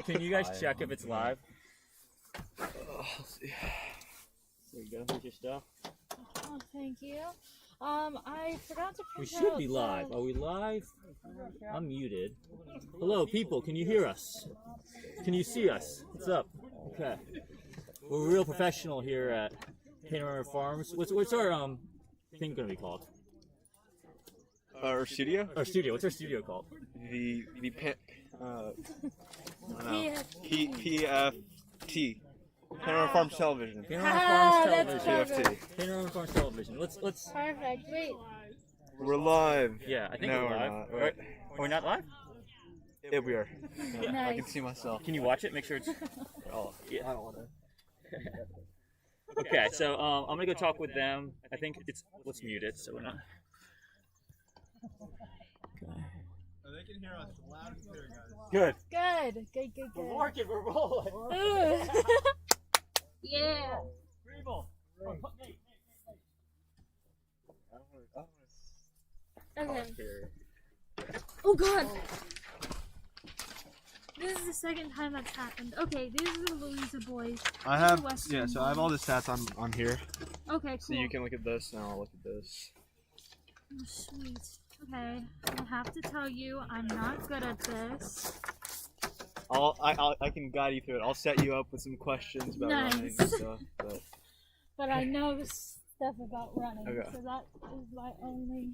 Can you guys check if it's live? Let's see. There you go. Here's your stuff. Oh, thank you. I forgot to print We should be live. Are we live? I'm muted. Hello, people. Can you hear us? Can you see us? What's up? Okay. We're real professional here at Panorama Farms. What's our thing gonna be called? Our studio? Our studio. What's our studio called? PFT. Panorama Farms Television. Panorama Farms That's Television. PFT. Panorama Farms Television. Let's. Perfect. Wait. We're live. Yeah, I think No, we're live. not. Right? Are we not live? Yeah, we are. I Nice. can see myself. Can you watch it? Make sure it's. Oh, Yeah. I don't want to. Okay, so I'm gonna go talk with them. I think let's mute it so we're not. Okay. They can hear us loud and clear, guys. Good. Good. We're working. We're rolling. Ooh. Yeah. Okay. Oh God. This is the second time that's happened. Okay, these are the Louisa boys. I have, Western yeah, so I have all the stats on here. Okay, cool. So you can look at this, and I'll look at this. Oh, sweet. Okay, I have to tell you, I'm not good at this. I can guide you through it. I'll set you up with some questions about running and stuff. But I know stuff about running, Okay. so that is my only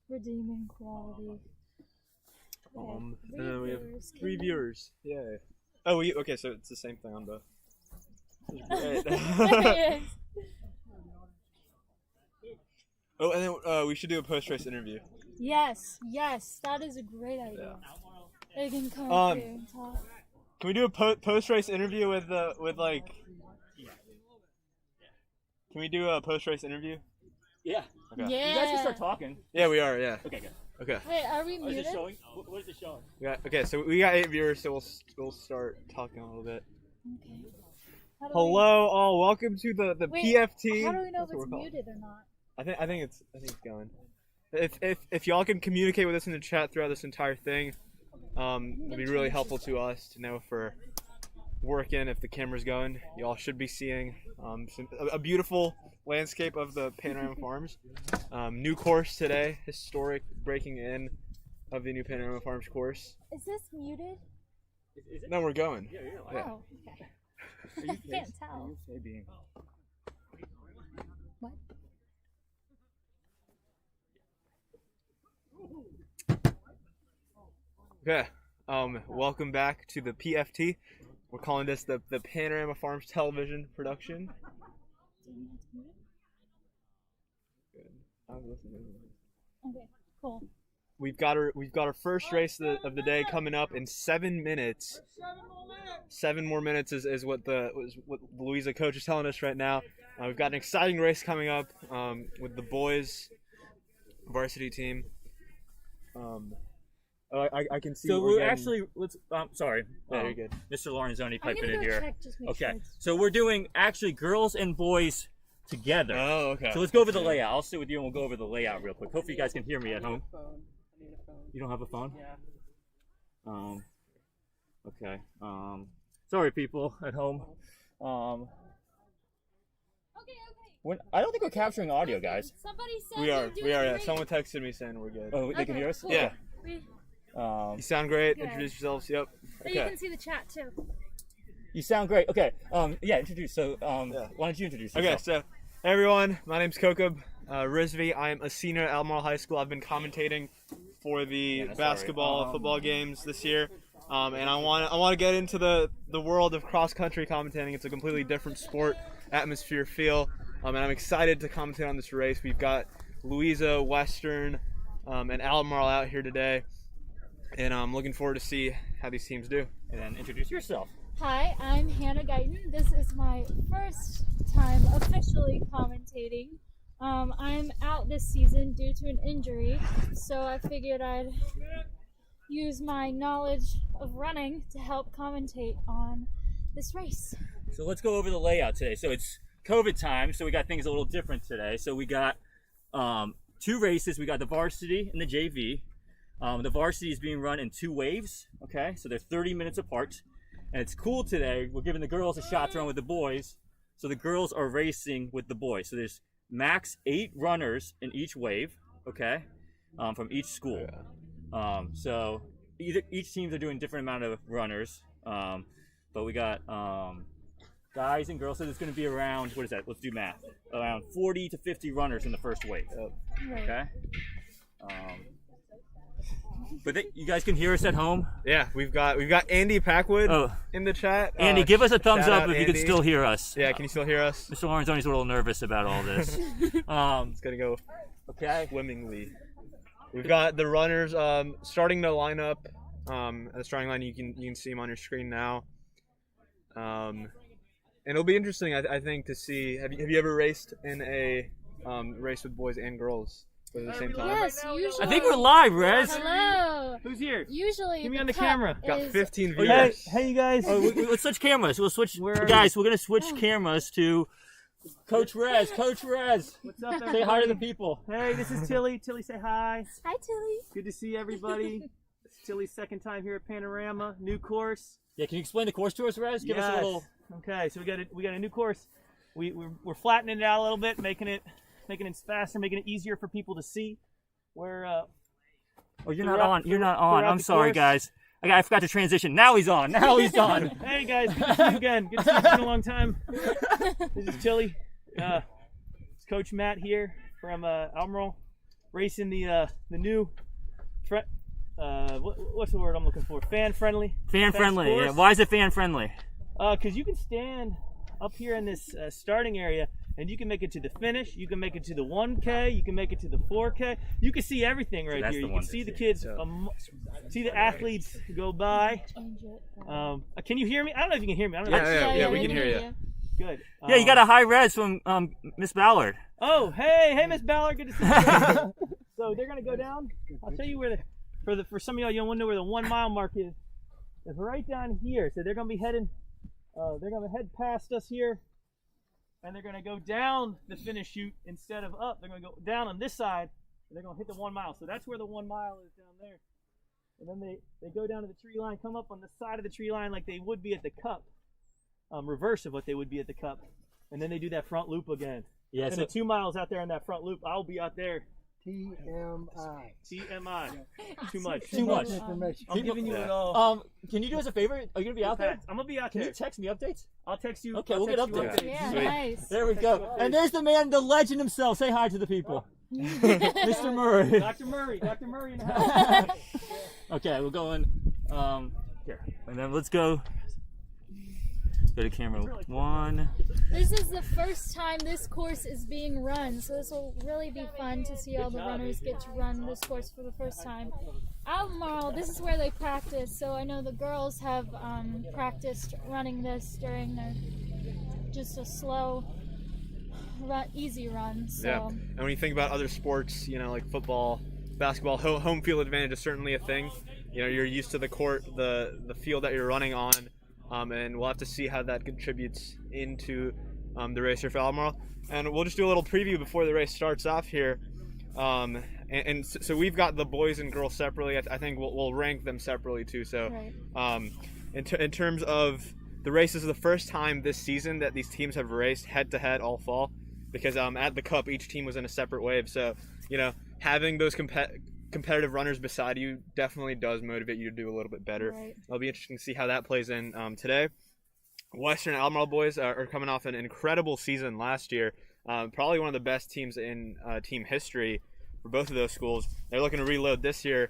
redeeming quality. Okay, And then we have viewers. 3 viewers. Yay. Oh, okay, so it's the same thing on both. Great. Yes. Oh, and then we should do a post-race interview. Yes, that is a great idea. They can come here and talk. Can we do a post-race interview with like? Can we do a post-race interview? Yeah. Okay. Yeah. You guys can start talking. Yeah, we are. Yeah. Okay, good. Okay. Wait, are we What is muted? it showing? What is it showing? Okay, so we got 8 viewers, so we'll start talking a little bit. Okay. How do Hello, all. Welcome to the Wait, PFT. How do we know if That's what it's we're called. muted or not? I think it's going. If y'all can communicate with us in the chat throughout this entire thing, it'd be really helpful to us to know if we're working, if the camera's going. Y'all should be seeing a beautiful landscape of the Panorama Farms. New course today, historic breaking in of the new Panorama Farms course. Is this muted? Is it? No, we're going. Yeah, you're Yeah. Oh, okay. I can't tell. What? Okay. Welcome back to the PFT. We're calling this the Panorama Farms Television production. Good. I was listening. Okay, cool. We've got our first race of the day coming up in 7 minutes. 7 more minutes is what what Louisa coach is telling us right now. We've got an exciting race coming up with the boys varsity team. I can see. So we're we're getting- actually sorry. Yeah, you're good. Mr. Lorenzoni I'm piping gonna in go here. check, just make sure Okay. it's- So we're doing actually girls and boys together. Oh, okay. So let's go over the layout. I'll sit with you and we'll go over the layout real quick. Hopefully you guys can hear me at home. You don't have a phone? Yeah. Okay. Sorry people at home. Okay. I don't think we're capturing audio, guys. Somebody said We are. you're We are. doing Yeah. great. Someone texted me saying we're good. Oh, they can Okay, hear us? cool. Yeah. We- You sound great. Good. Introduce yourselves. Yep. But you Okay. can see the chat too. You sound great. Okay. Yeah, introduce. So, Yeah. why don't you introduce Okay. yourself? So, hey everyone, my name's Kokob Rizvi. I am a senior at Albemarle High School. I've been commentating for the that's basketball, football games this year, and I want to get into the world of cross country commentating. It's a completely different sport, atmosphere, feel, and I'm excited to commentate on this race. We've got Louisa, Western, and Albemarle out here today, and I'm looking forward to see how these teams do. And then introduce yourself. Hi, I'm Hannah Guyton. This is my first time officially commentating. I'm out this season due to an injury, so I figured I'd use my knowledge of running to help commentate on this race. So let's go over the layout today. So it's COVID time, so we got things a little different today. So we got 2 races. We got the varsity and the JV. The varsity is being run in 2 waves. Okay, so they're 30 minutes apart, and it's cool today. We're giving the girls a shot to run with the boys, so the girls are racing with the boys. So there's max 8 runners in each wave. Okay, from each school. So each teams are doing different amount of runners. But we got guys and girls, so there's going to be around, what is that? Let's do math. Around 40 to 50 runners in the first wave. Okay. But you guys can hear us at home. Yeah, we've got Andy Packwood in the chat. Andy, give us a thumbs up if Andy. you can still hear us. Yeah, can you still hear us? Mr. Lorenzoni's a little nervous about all this. It's gonna go swimmingly. We've got the runners starting to line up. At the starting line, you can see them on your screen now. And it'll be interesting, I think, to see. Have you ever raced in a race with boys and girls at the same time? Yes, usually. I think we're live, Rez. Hello. Who's here? Usually Give me the on the cup camera. Got is- 15 Hey, viewers. hey, you guys. Let's switch cameras. We'll switch. Where are Guys, we're going to switch cameras to Coach Rez. Coach Rez. What's up, Say hi to the people. Hey, this is Tilly. Tilly, say hi. Hi, Tilly. Good to see everybody. It's Tilly's second time here at Panorama. New course. Yeah, can you explain the course to us, Rez? Give us a little. Okay, so we got a new course. We're flattening it out a little bit, making it faster, making it easier for people to see. We're Oh, you're not on. You're not on. throughout I'm the sorry, course. guys. I forgot to transition. Now he's on. Now he's on. Hey guys, good to see you again. Good to see you. It's been a long time. This is Tilly. It's Coach Matt here from Albemarle, racing the new. What's the word I'm looking for? Fan friendly. Fan friendly. course. Yeah. Why is it fan friendly? Because you can stand up here in this starting area, and you can make it to the finish. You can make it to the 1K. You can make it to the 4K. You can see everything right that's here. the You one can see to the see. kids, see the athletes go by. Can you hear me? I don't know if you can hear me. I don't know. Yeah, we can hear you. Good. Yeah, you got a high res from Miss Ballard. Oh, hey, Miss Ballard, good to see you. So they're gonna go down. I'll tell you where for some of y'all, you want to know where the 1 mile mark is. It's right down here. So they're gonna be heading. They're gonna head past us here, and they're gonna go down the finish chute instead of up. They're gonna go down on this side, and they're gonna hit the 1 mile. So that's where the 1 mile is down there. And then they go down to the tree line, come up on the side of the tree line like they would be at the cup. Reverse of what they would be at the cup, and then they do that front loop again. Yeah, And the 2 miles out there in that front loop, I'll be out there. TMI. TMI. Too much. Too much. Information. I'm giving you it all. Can you do us a favor? Are you gonna be out there? I'm gonna be out Can there. you text me updates? I'll text you. Okay, I'll we'll get text you updates. Yeah, Sweet. nice. There we go. And there's the man, the legend himself. Say hi to the people, Mr. Murray. Dr. Murray in the house. Okay, we're going here, and then let's go to camera 1. This is the first time this course is being run, so this will really be fun to see all the runners get to run this course for the first time. Albemarle, this is where they practice, so I know the girls have practiced running this during their just a slow, easy run. So. Yeah, and when you think about other sports, like football, basketball, home field advantage is certainly a thing. You're used to the court, the field that you're running on. And we'll have to see how that contributes into the race here for Albemarle. And we'll just do a little preview before the race starts off here. So we've got the boys and girls separately. I think we'll rank them separately too. So Right. in terms of the race, this is the first time this season that these teams have raced head-to-head all fall. Because at the Cup, each team was in a separate wave. So, having those competitive runners beside you definitely does motivate you to do a little bit better. Right. It'll be interesting to see how that plays in today. Western Albemarle boys are coming off an incredible season last year. Probably one of the best teams in team history for both of those schools. They're looking to reload this year,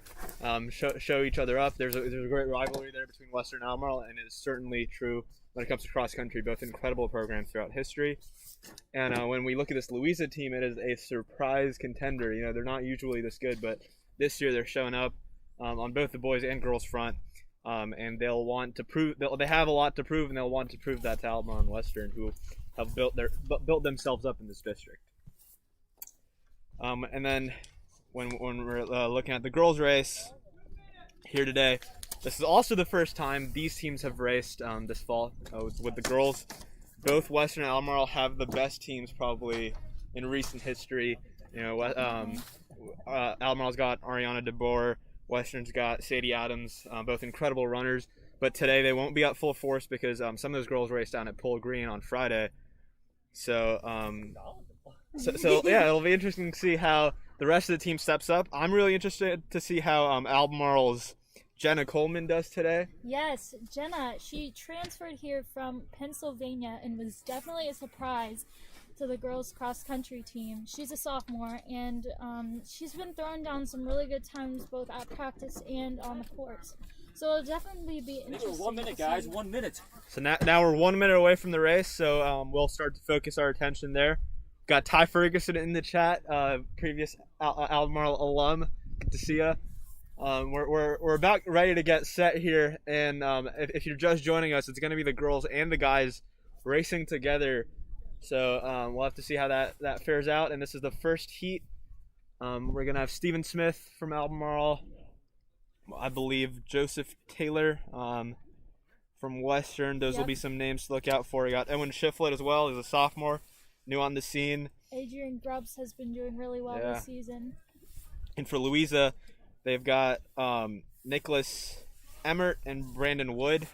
show each other up. There's a great rivalry there between Western and Albemarle, and it's certainly true when it comes to cross country. Both incredible programs throughout history. And when we look at this Louisa team, it is a surprise contender. They're not usually this good, but this year they're showing up on both the boys and girls front, and they'll want to prove. They have a lot to prove, and they'll want to prove that to Albemarle and Western, who have built themselves up in this district. And then when we're looking at the girls' race here today, this is also the first time these teams have raced this fall with the girls. Both Western and Albemarle have the best teams probably in recent history. Albemarle's got Ariana DeBoer, Western's got Sadie Adams, both incredible runners. But today they won't be at full force because some of those girls raced down at Pole Green on Friday. So, so yeah, it'll be interesting to see how the rest of the team steps up. I'm really interested to see how Albemarle's Jenna Coleman does today. Yes, Jenna, she transferred here from Pennsylvania and was definitely a surprise to the girls cross country team. She's a sophomore, and she's been throwing down some really good times both at practice and on the course. So it'll definitely be interesting. 1 minute, guys. 1 minute. So now we're 1 minute away from the race, so we'll start to focus our attention there. Got Ty Ferguson in the chat, previous Albemarle alum. Good to see ya. We're about ready to get set here, and if you're just joining us, it's going to be the girls and the guys racing together. So we'll have to see how that fares out. And this is the first heat. We're going to have Stephen Smith from Albemarle, I believe Joseph Taylor from Western. Those will be some names to look out for. We got Owen Shiflett as well. He's a sophomore, new on the scene. Adrian Grubbs has been doing really well this season. And for Louisa, they've got Nicholas Emmert and Brandon Wood,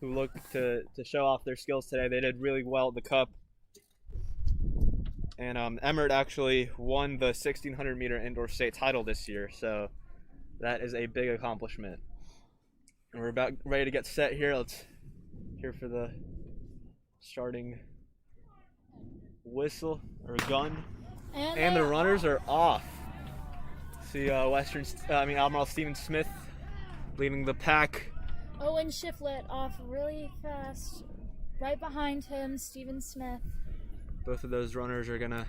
who look to show off their skills today. They did really well at the Cup. And Emmert actually won the 1,600 meter indoor state title this year, so that is a big accomplishment. And we're about ready to get set here. Let's hear for the starting whistle or gun. And the runners are off. See Albemarle Stephen Smith leading the pack. Owen Shiflett off really fast. Right behind him, Stephen Smith. Both of those runners are going to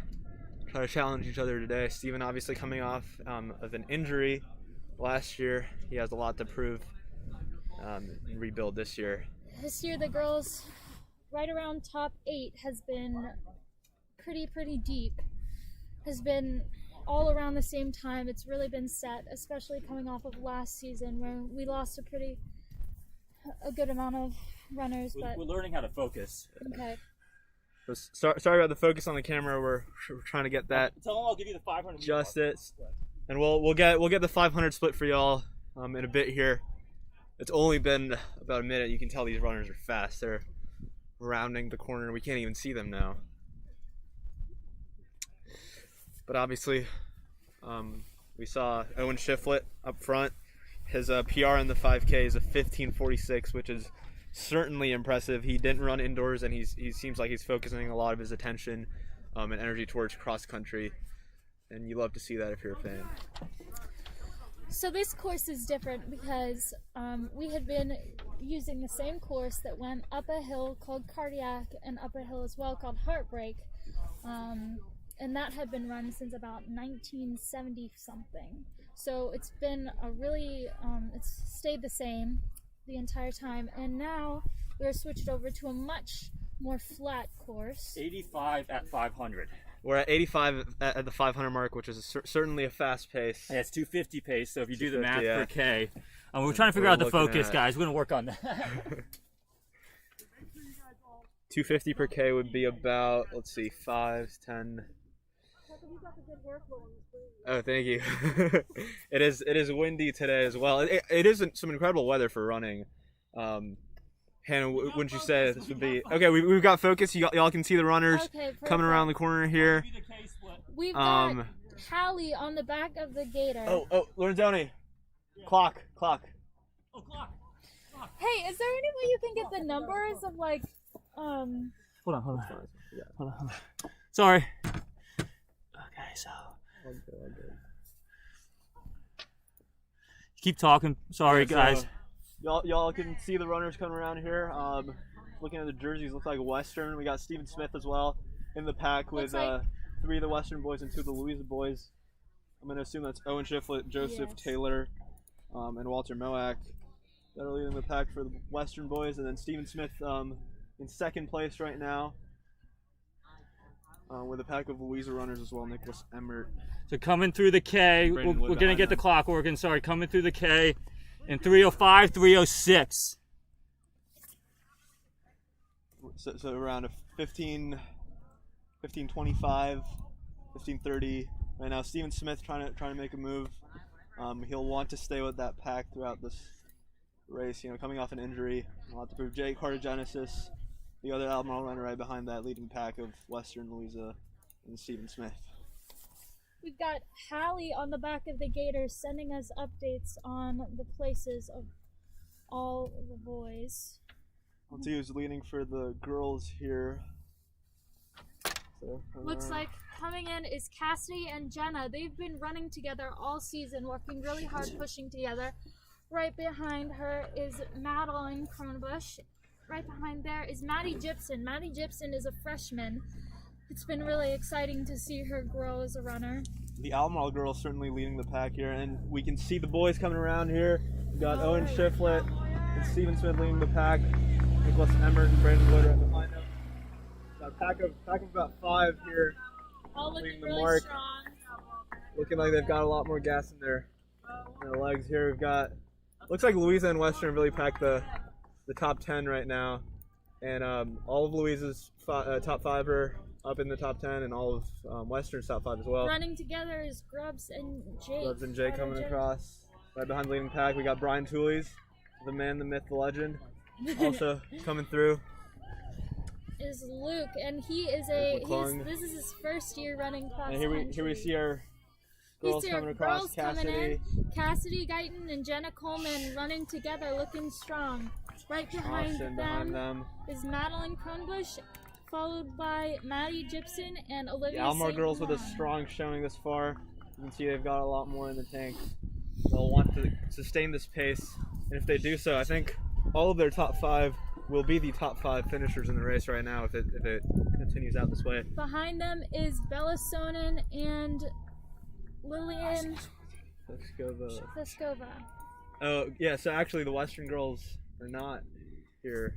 try to challenge each other today. Stephen obviously coming off of an injury last year. He has a lot to prove and rebuild this year. This year the girls right around top 8 has been pretty deep. Has been all around the same time. It's really been set, especially coming off of last season where we lost a good amount of runners. But We're learning how to focus. okay. So sorry about the focus on the camera. We're trying to get that Tell them I'll give you the 500. justice, and we'll get the 500 split for y'all in a bit here. It's only been about a minute. You can tell these runners are fast. They're rounding the corner. We can't even see them now. But obviously, we saw Owen Shiflett up front. His PR in the 5K is a 15:46, which is certainly impressive. He didn't run indoors, and he seems like he's focusing a lot of his attention and energy towards cross country. And you love to see that if you're a fan. So this course is different because we had been using the same course that went up a hill called Cardiac and up a hill as well called Heartbreak. And that had been run since about 1970 something. So it's been a really, it's stayed the same the entire time. And now we're switched over to a much more flat course. 85 at 500. We're at 85 at the 500 mark, which is certainly a fast pace. Yeah, it's 250 pace, so if you do the math 250, per K. We're trying to figure out the focus, at- guys. We're going to work on that. 250 per K would be about, let's see, 5, 10. Oh, thank you. It is windy today as well. It is some incredible weather for running. Hannah, wouldn't you say this would be okay? We've got focus. Y'all can see the runners coming around the corner here. We've got Callie on the back of the gator. Oh, Lorenzoni, clock. Oh, clock. Hey, is there any way you can get the numbers of like, Hold on. Sorry. Okay, so. Keep talking. Sorry, guys. Y'all can see the runners coming around here. Looking at the jerseys, looks like Western. We got Stephen Smith as well in the pack with 3 of the Western boys and 2 of the Louisa boys. I'm going to assume that's Owen Shiflett, Joseph Taylor, and Walter Moak that are leading the pack for the Western boys. And then Stephen Smith in second place right now with a pack of Louisa runners as well, Nicholas Emmert. So coming through the K, we're going to get the clock working. Sorry, coming through the K in 3:05, 3:06. So around a 15:25, 15:30 right now. Stephen Smith trying to make a move. He'll want to stay with that pack throughout this race. You know, coming off an injury, a lot to prove. Jake Cartogenesis, the other Albemarle runner right behind that, leading pack of Western, Louisa, and Stephen Smith. We've got Hallie on the back of the Gators sending us updates on the places of all the boys. Let's see who's leading for the girls here. So, Looks like coming in is Cassidy and Jenna. They've been running together all season, working really hard, pushing together. Right behind her is Madeline Kronbusch. Right behind there is Maddie Gibson. Maddie Gibson is a freshman. It's been really exciting to see her grow as a runner. The Albemarle girls certainly leading the pack here, and we can see the boys coming around here. We've got Owen Shiflett and Stephen Smith leading the pack. Nicholas Emmert and Brandon Wood right behind them. Got a pack of about 5 here. All looking leading the really mark. strong. Looking like they've got a lot more gas in their legs here. We've got, looks like Louisa and Western really packed the top 10 right now, and all of Louisa's top 5 are up in the top 10, and all of Western's top 5 as well. Running together is Grubbs and Jake. Grubbs and Jake coming across. Right behind the leading pack, we got Brian Tooley's, the man, the myth, the legend, also coming through. Is Luke, and he is this is his first year running cross And here we see our girls coming across. Cassidy Guyton and Jenna Coleman running together, looking strong. Right behind them is Madeline Kronbusch, followed by Maddie Gibson and Olivia. The Albemarle St. girls with a Juan. strong showing this far. You can see they've got a lot more in the tank. They'll want to sustain this pace, and if they do so, I think all of their top 5 will be the top 5 finishers in the race right now if it continues out this way. Behind them is Bella Sonnen and Lillian Feskova. Oh yeah, so actually the Western girls are not here.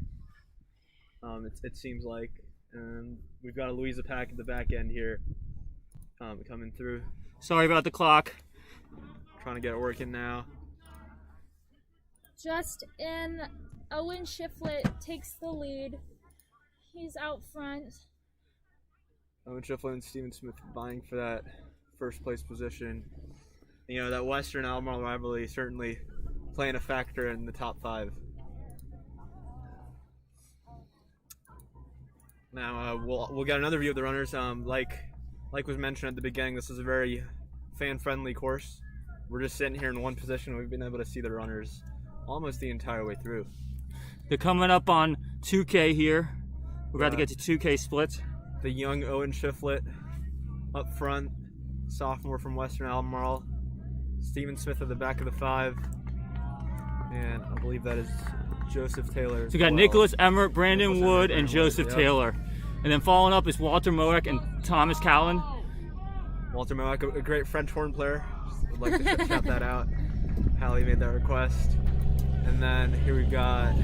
It seems like. We've got a Louisa pack at the back end here coming through. Sorry about the clock. Trying to get it working now. Just in, Owen Shiflett takes the lead. He's out front. Owen Shiflett and Stephen Smith vying for that first place position. You know, that Western Albemarle rivalry certainly playing a factor in the top 5. Now we'll get another view of the runners. Like was mentioned at the beginning, this is a very fan-friendly course. We're just sitting here in one position. We've been able to see the runners almost the entire way through. They're coming up on 2K here. We're about to get to 2K splits. The young Owen Shiflett up front, sophomore from Western Albemarle. Stephen Smith at the back of the 5, and I believe that is Joseph Taylor. So we got Nicholas Emmert, Brandon Wood, and Joseph Taylor. And then following up is Walter Moak and Thomas Callan. Walter Moak, a great French horn player. Would like to shout that out. Hallie made that request. And then here we got.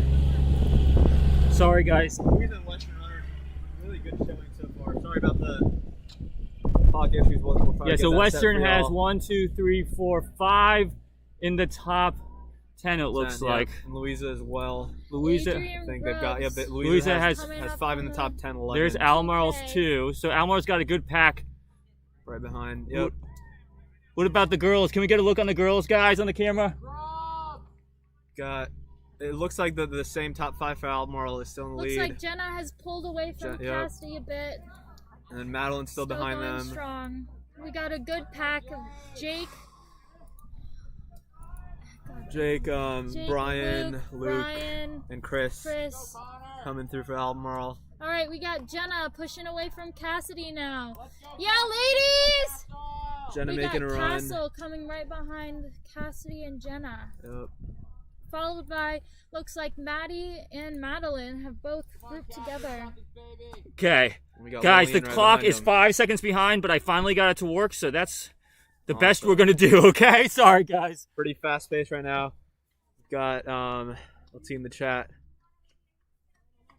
Sorry guys. Louisa and Western runners, really good showing so far. Sorry about the clock issues. Yeah, so Western has 1, 2, 3, 4, 5 in the top 10. It looks like. And Louisa as well. Louisa, I think they've got. Yeah, but Louisa has 5 in the top 10. 11. There's Albemarle's 2. So Albemarle's got a good pack. Right behind. Yep. What about the girls? Can we get a look on the girls, guys, on the camera? Got. It looks like the same top 5 for Albemarle is still in the lead. Looks like Jenna has pulled away from Cassidy a bit. And then Madeline's still behind going them. Strong. We got a good pack of Jake, Brian, Luke, Brian, and Chris Chris. coming through for Albemarle. All right, we got Jenna pushing away from Cassidy now. Yeah, ladies! Jenna we making got a run. Castle coming right behind Cassidy and Jenna. Yep. Followed by, looks like Maddie and Madeline have both grouped together. Okay. Guys, the clock is 5 seconds behind, but I finally got it to work, so that's the best we're going to do, okay? Sorry, guys. Pretty fast pace right now. We've got, let's see in the chat.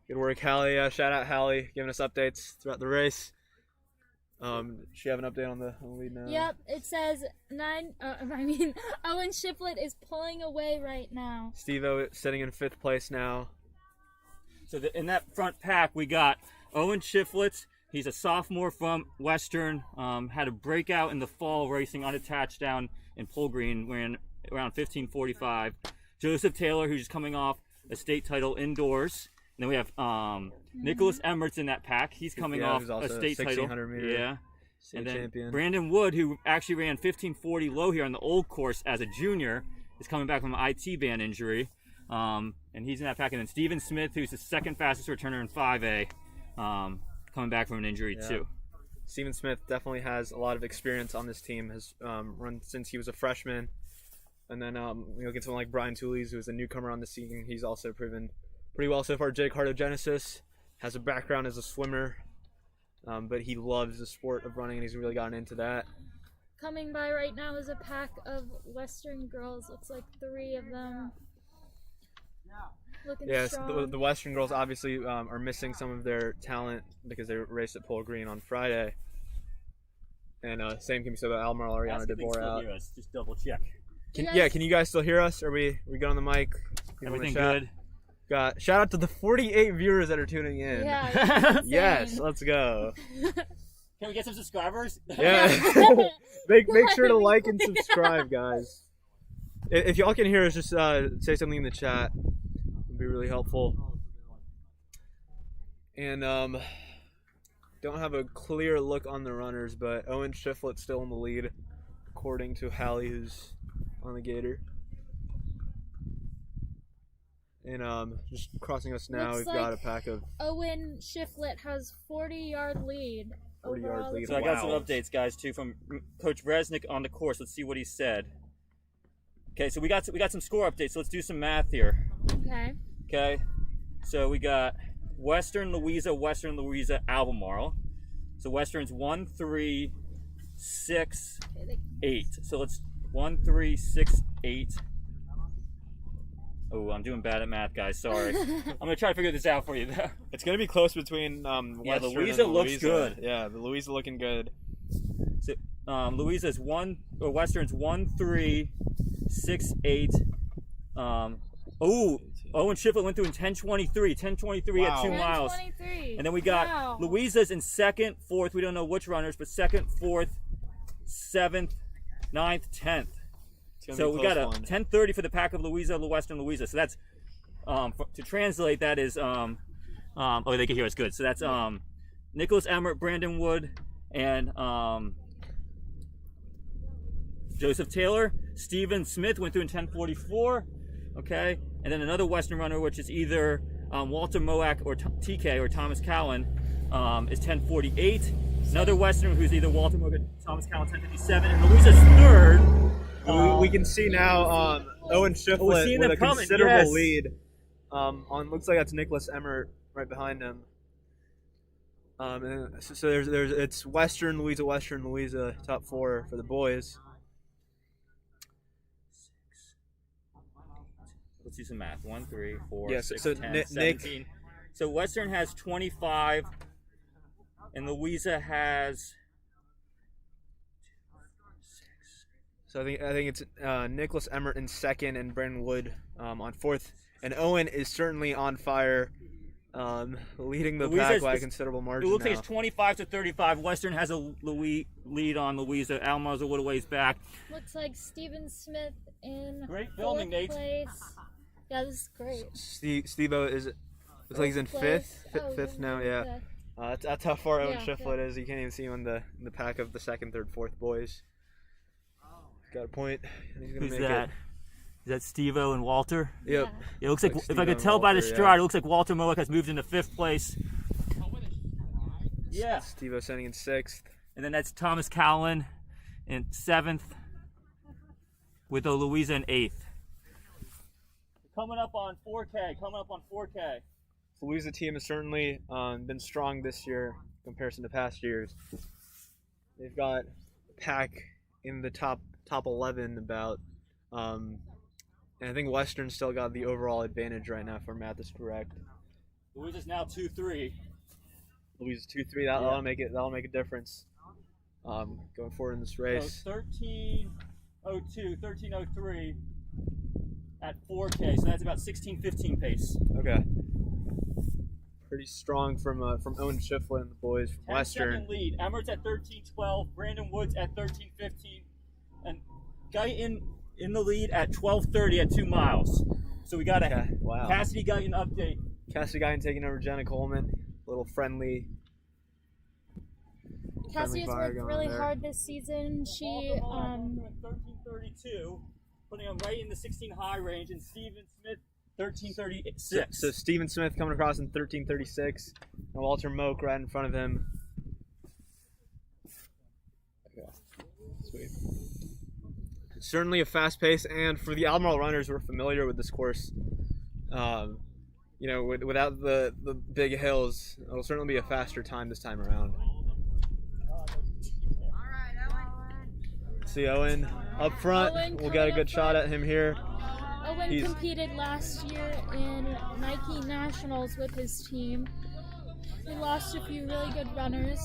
Good work, Hallie. Shout out Hallie, giving us updates throughout the race. She have an update on the lead now? Yep, it says Owen Shiflett is pulling away right now. Steve-O sitting in 5th place now. So in that front pack, we got Owen Shiflett He's a sophomore from Western. Had a breakout in the fall racing unattached down in Pole Green, ran around 15:45. Joseph Taylor, who's just coming off a state title indoors. And then we have Nicholas Emmert's in that pack. He's coming off who's also a state title. 1600 meter Yeah. state And then champion. Brandon Wood, who actually ran 15:40 low here on the old course as a junior, is coming back from an IT band injury. And he's in that pack. And then Steven Smith, who's the second fastest returner in 5A, coming back from an injury too. Steven Smith definitely has a lot of experience on this team. Has run since he was a freshman. And then you look at someone like Brian Tooley's, who's a newcomer on the scene. He's also proven pretty well so far. Jake Cartogenesis has a background as a swimmer, but he loves the sport of running, and he's really gotten into that. Coming by right now is a pack of Western girls. Looks like 3 of them. Looking Yes, strong. the Western girls obviously are missing some of their talent because they raced at Pole Green on Friday. And same can be said about Albemarle, Ariana DeBoer out. Just double check. Can you guys still hear us? Are we good on the mic? People in the Everything chat? good? Got shout out to the 48 viewers that are tuning in. Yeah, that's insane. Yes, let's go. Can we get some subscribers? Yeah. make sure to like and subscribe, guys. If y'all can hear us, just say something in the chat. It'd be really helpful. And don't have a clear look on the runners, but Owen Shiflett's still in the lead, according to Hallie, who's on the gator. And just crossing us now, Looks we've got a like pack of Owen Shiflett has 40-yard lead. 40-yard overall. lead. So I got some Wow. updates, guys, too, from Coach Resnick on the course. Let's see what he said. Okay, so we got some score updates. So let's do some math here. Okay. Okay, so we got Western Louisa, Albemarle. So Western's 1, 3, 6, 8. So let's 1, 3, 6, 8. Oh, I'm doing bad at math, guys. Sorry. I'm gonna try to figure this out for you, though. It's gonna be close between Western Louisa and looks Louisa. good. Yeah, the Louisa looking good. So, Louisa's Western's 1, 3, 6, 8. Owen Shiflett went through in 10:23. 10:23 at 2 miles. 10:23. And then we got Wow. Louisa's in second, fourth. We don't know which runners, but second, fourth, 7th, 9th, 10th. So we got a 10:30 for the pack of Western Louisa. So that's to translate. That is oh, they can hear us good. So that's Nicholas Emmert, Brandon Wood, and Joseph Taylor. Steven Smith went through in 10:44. Okay, and then another Western runner, which is either Walter Moak or TK or Thomas Cowan, is 10:48. Another Western who's either Walter Moak or Thomas Cowan, 10:57, and Louisa's third. We can see now Owen Shiflett with a considerable lead. Looks like that's Nicholas Emmert right behind him. And so there's it's Western Louisa top 4 for the boys. Let's do some math. 1, 3, 4, Yes, 6, so 10, Nick- 17. So Western has 25, and Louisa has. So I think it's Nicholas Emmert in second and Brandon Wood on fourth. And Owen is certainly on fire, leading the pack by a considerable margin. It looks now. like it's 25-35. Western has a lead on Louisa. Alma's a little ways back. Looks like Steven Smith in Great filming, 4th Nate. place. Yeah, this is great. Steve-O looks like he's in fifth now. Yeah, that's how far Owen Shiflett is. You can't even see him in the pack of the second, third, fourth boys. Got a point. He's gonna Who's make that? it. Is that Steve-O and Walter? Yep. It looks like, if I Steve-O could and tell by the Walter, stride, it looks like Walter Moak has moved into 5th place. Yeah. Steve-O sending in 6th. And then that's Thomas Cowan in 7th with Louisa in 8th. Coming up on 4K. The Louisa team has certainly been strong this year in comparison to past years. They've got a pack in the top 11 about, and I think Western still got the overall advantage right now if our math is correct. Louisa's now 2-3. Louisa's 2-3. That'll make a difference going forward in this race. So 13:02, 13:03 at 4K. So that's about 16:15 pace. Okay. pretty strong from Owen Shiflett and the boys from 10 Western. second lead. Emmert's at 13:12. Brandon Woods at 13:15. And Guyton in the lead at 12:30 at 2 miles. So we got a Wow. Cassidy Guyton update. Cassidy Guyton taking over Jenna Coleman. Little friendly. Cassie has fire worked going really there. hard this season. She 13:32, putting him right in the 16 high range, and Steven Smith 13:36. So Steven Smith coming across in 13:36, and Walter Moak right in front of him. Okay. Sweet. Certainly a fast pace, and for the Albemarle runners who are familiar with this course, you know, without the big hills, it'll certainly be a faster time this time around. See Owen up front. Owen We'll get a coming good up shot front. at him here. Owen He's- competed last year in Nike Nationals with his team. He lost a few really good runners.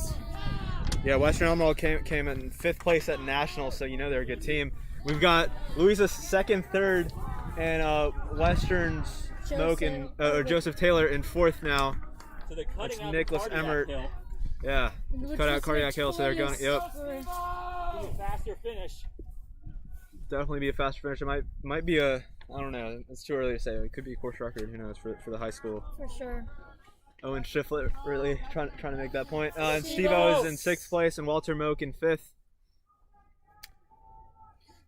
Yeah, Western Albemarle came in 5th place at Nationals, so you know they're a good team. We've got Louisa 2nd, 3rd, and Western's Smoke or Joseph Taylor in 4th now. So they're cutting That's out Nicholas the cardiac Emmert. hill. Yeah, Which cut out was cardiac hill, so they're going. Yep, victorious Be a faster finish. definitely be a faster finish. It might be a. I don't know. It's too early to say. It could be a course record. Who knows for the high school. for sure. Owen Shiflett really trying to make that point. And Steve Steve-O is O. in 6th place, and Walter Moak in 5th.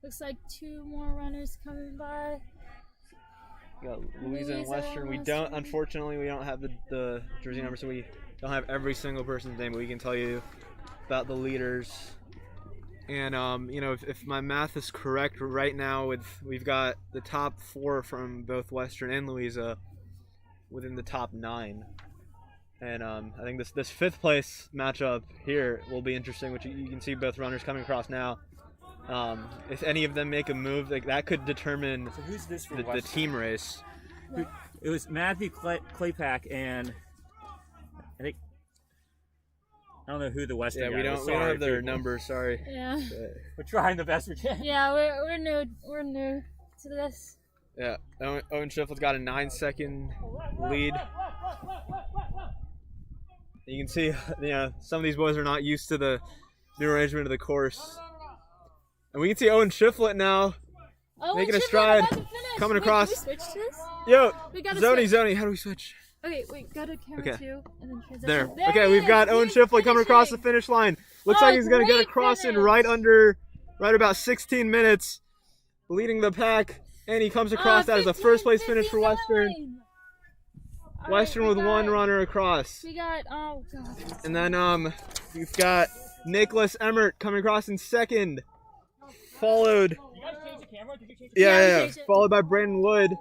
Looks like 2 more runners coming by. We got Louisa and Louisa Western. and We don't, Western. unfortunately, we don't have the jersey number, so we don't have every single person's name, but we can tell you about the leaders. And you know, if my math is correct, right now we've got the top 4 from both Western and Louisa within the top 9. And I think this 5th place matchup here will be interesting, which you can see both runners coming across now. If any of them make a move, like that could determine So who's this for the Western? team race. It was Matthew Claypack and I think I don't know who the Western Yeah, guy we was. don't have their people. numbers. Sorry. Yeah. We're trying the best we can. Yeah, we're new to this. Yeah, Owen Shiflett's got a 9-second lead. You can see, you know, some of these boys are not used to the new arrangement of the course. And we can see Owen Shiflett now Oh, making a Chipman stride, about to finish. coming Wait, across. Can we switch to this? Yo, We gotta Zoni, switch. how do we switch? Okay, wait, go to camera Okay. 2 and then transition. There. There Okay, he we've is. got Owen He's Shiflett coming across the finishing. finish line. Looks Oh, like he's going to get great across in finish. right about 16 minutes, leading the pack. And he comes across. That is a first place finish for Western. 15:59. All Western right, with we one got- runner across. We got, oh god. And then we've got Nicholas Emmert coming across in 2nd, followed You guys change the camera? Did you change the Yeah, we yeah, changed it. followed by Brandon Wood.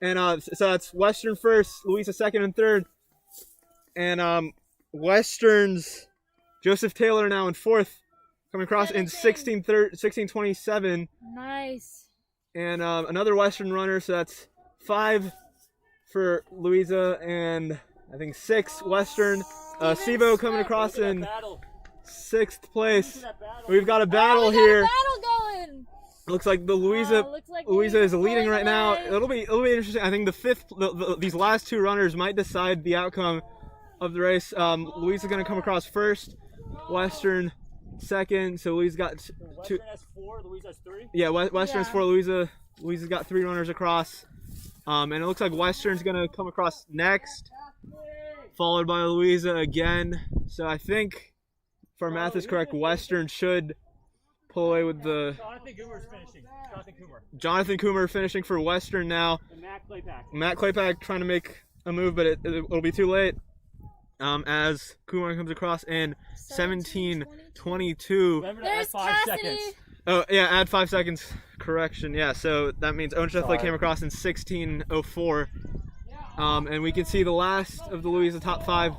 And so that's Western 1st, Louisa 2nd and 3rd. And Western's Joseph Taylor now in 4th, coming across in 16:27. Nice. And another Western runner, so that's 5 for Louisa and I think 6 Western. Sivo coming across in battle? 6th place. That battle. We've got a Oh, battle we got here. a battle going. Looks like the Louisa Looks like Louisa is Louisa's leading pulling right now. away. It'll be interesting. I think these last 2 runners might decide the outcome of the race. Louisa's gonna come across first, Western 2nd. So Louisa's got two. Western has 4, Louisa has 3. Yeah, Western's Yeah. for Louisa. Louisa's got 3 runners across. And it looks like Western's gonna come across next, followed by Louisa again. So I think, if our math is correct, Western should pull away with the Jonathan Coomer's finishing. Jonathan Coomer. Jonathan Coomer finishing for Western now. And Matt Claypack. Matt Claypack trying to make a move, but it'll be too late. As Coomer comes across in 17:22. Remember to add There's 5 Cassidy. seconds. Oh yeah, add 5 seconds. Correction. Yeah, so that means Owen Shiflett Sorry. came across in 16:04. And we can see the last of the Louisa top 5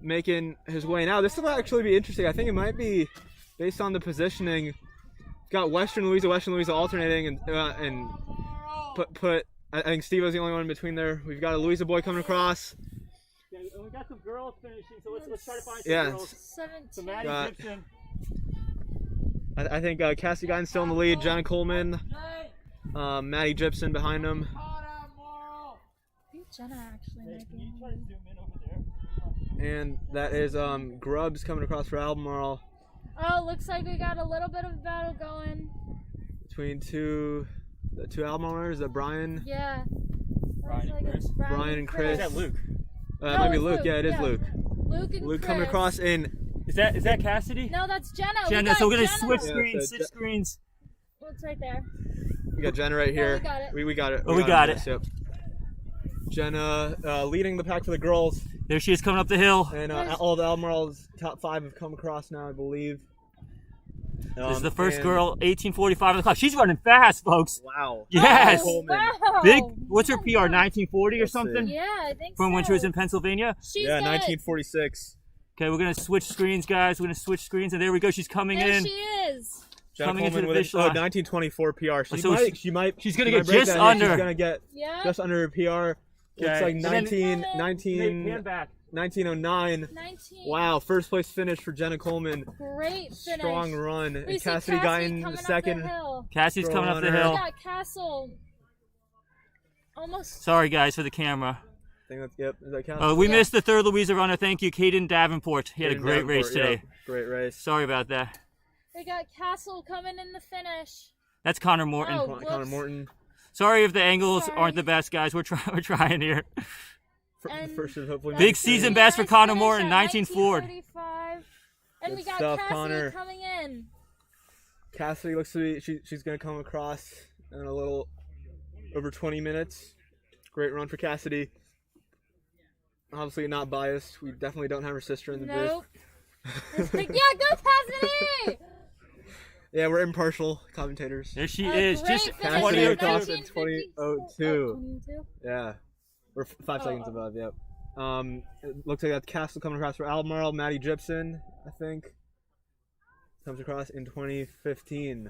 making his way. Now this will actually be interesting. I think it might be based on the positioning. Got Western Louisa alternating, and put. I think Steve was the only one in between there. We've got a Louisa boy coming across. Yeah, and we got some girls finishing, so let's try to find some Yeah. girls. 17. So Maddie Got- Gibson. I think Cassie Guyton's still in the lead. Jenna Coleman, Maddie Gibson behind him. I think Jenna actually might Can be. you try to zoom in over there? And that is Grubbs coming across for Albemarle Oh, looks like we got a little bit of battle going. between the two Albemarlers, Brian. Yeah. Brian and Chris. Brian and Chris. Is that Luke? It might be it's Luke. Luke, Yeah, it is yeah. Luke. Luke and Luke Chris. coming across in. Is that Cassidy? No, that's Jenna. We Jenna. got So we're gonna Jenna. switch Yeah, screens. so Switch screens. It's right there. We got Jenna right here. we got it. We got it. Oh, we got on this, Yep. Jenna leading the pack for the girls, There she is coming up the hill. and Where's- all the Albemarle's top 5 have come across now, I believe. This is the first and- girl, 18:45 on the clock. She's running fast, folks. Wow. Yes. Oh, Coleman. wow. Big. What's her PR? 1940 or Let's see. something? Yeah, I think From so. when she was in Pennsylvania. She's Yeah, got- 1946. Okay, we're gonna switch screens, guys. We're gonna switch screens, and there we go. She's coming There in. she is. Jenna Coming into Coleman the with finish line. 1924 PR. So She might. she's gonna she might get break just that. Yeah, under. She's gonna get Yeah. just under her PR. Looks Okay. like And then- 1909. back. 19. Wow, first place finish for Jenna Coleman. Great finish. Strong run. We And see Cassidy got Cassie in coming the up second. The hill. Cassie's coming up the Runner. We hill. got Castle. Almost. Sorry, guys, for the camera. I think that's, yep. Is that Cassidy? Oh, we Yeah. missed the third Louisa runner. Thank you, Caden Davenport. He had a Caden great race Davenport, today. yep, great race. Sorry about that. We got Castle coming in the finish. That's Connor Morton. Oh. Connor whoops. Morton. Sorry if the angles Sorry. aren't the best, guys. We're trying here. And First is hopefully Big next season year. best for Nice Connor finish Morton, at 1940. 1945. And Good we got stuff, Cassie Connor. coming in. Cassidy looks to be she's gonna come across in a little over 20 minutes. Great run for Cassidy. Obviously not biased. We definitely don't have her sister in the Nope. booth. Yeah, go Cassidy! Yeah, we're impartial commentators. There she A is. great Just finish. Cassidy 2002. across in 1952. 2002. 22. Yeah, we're 5 Oh, seconds oh. above. Yep. It looks like that's Castle coming across for Albemarle. Maddie Gibson, I think, comes across in 2015.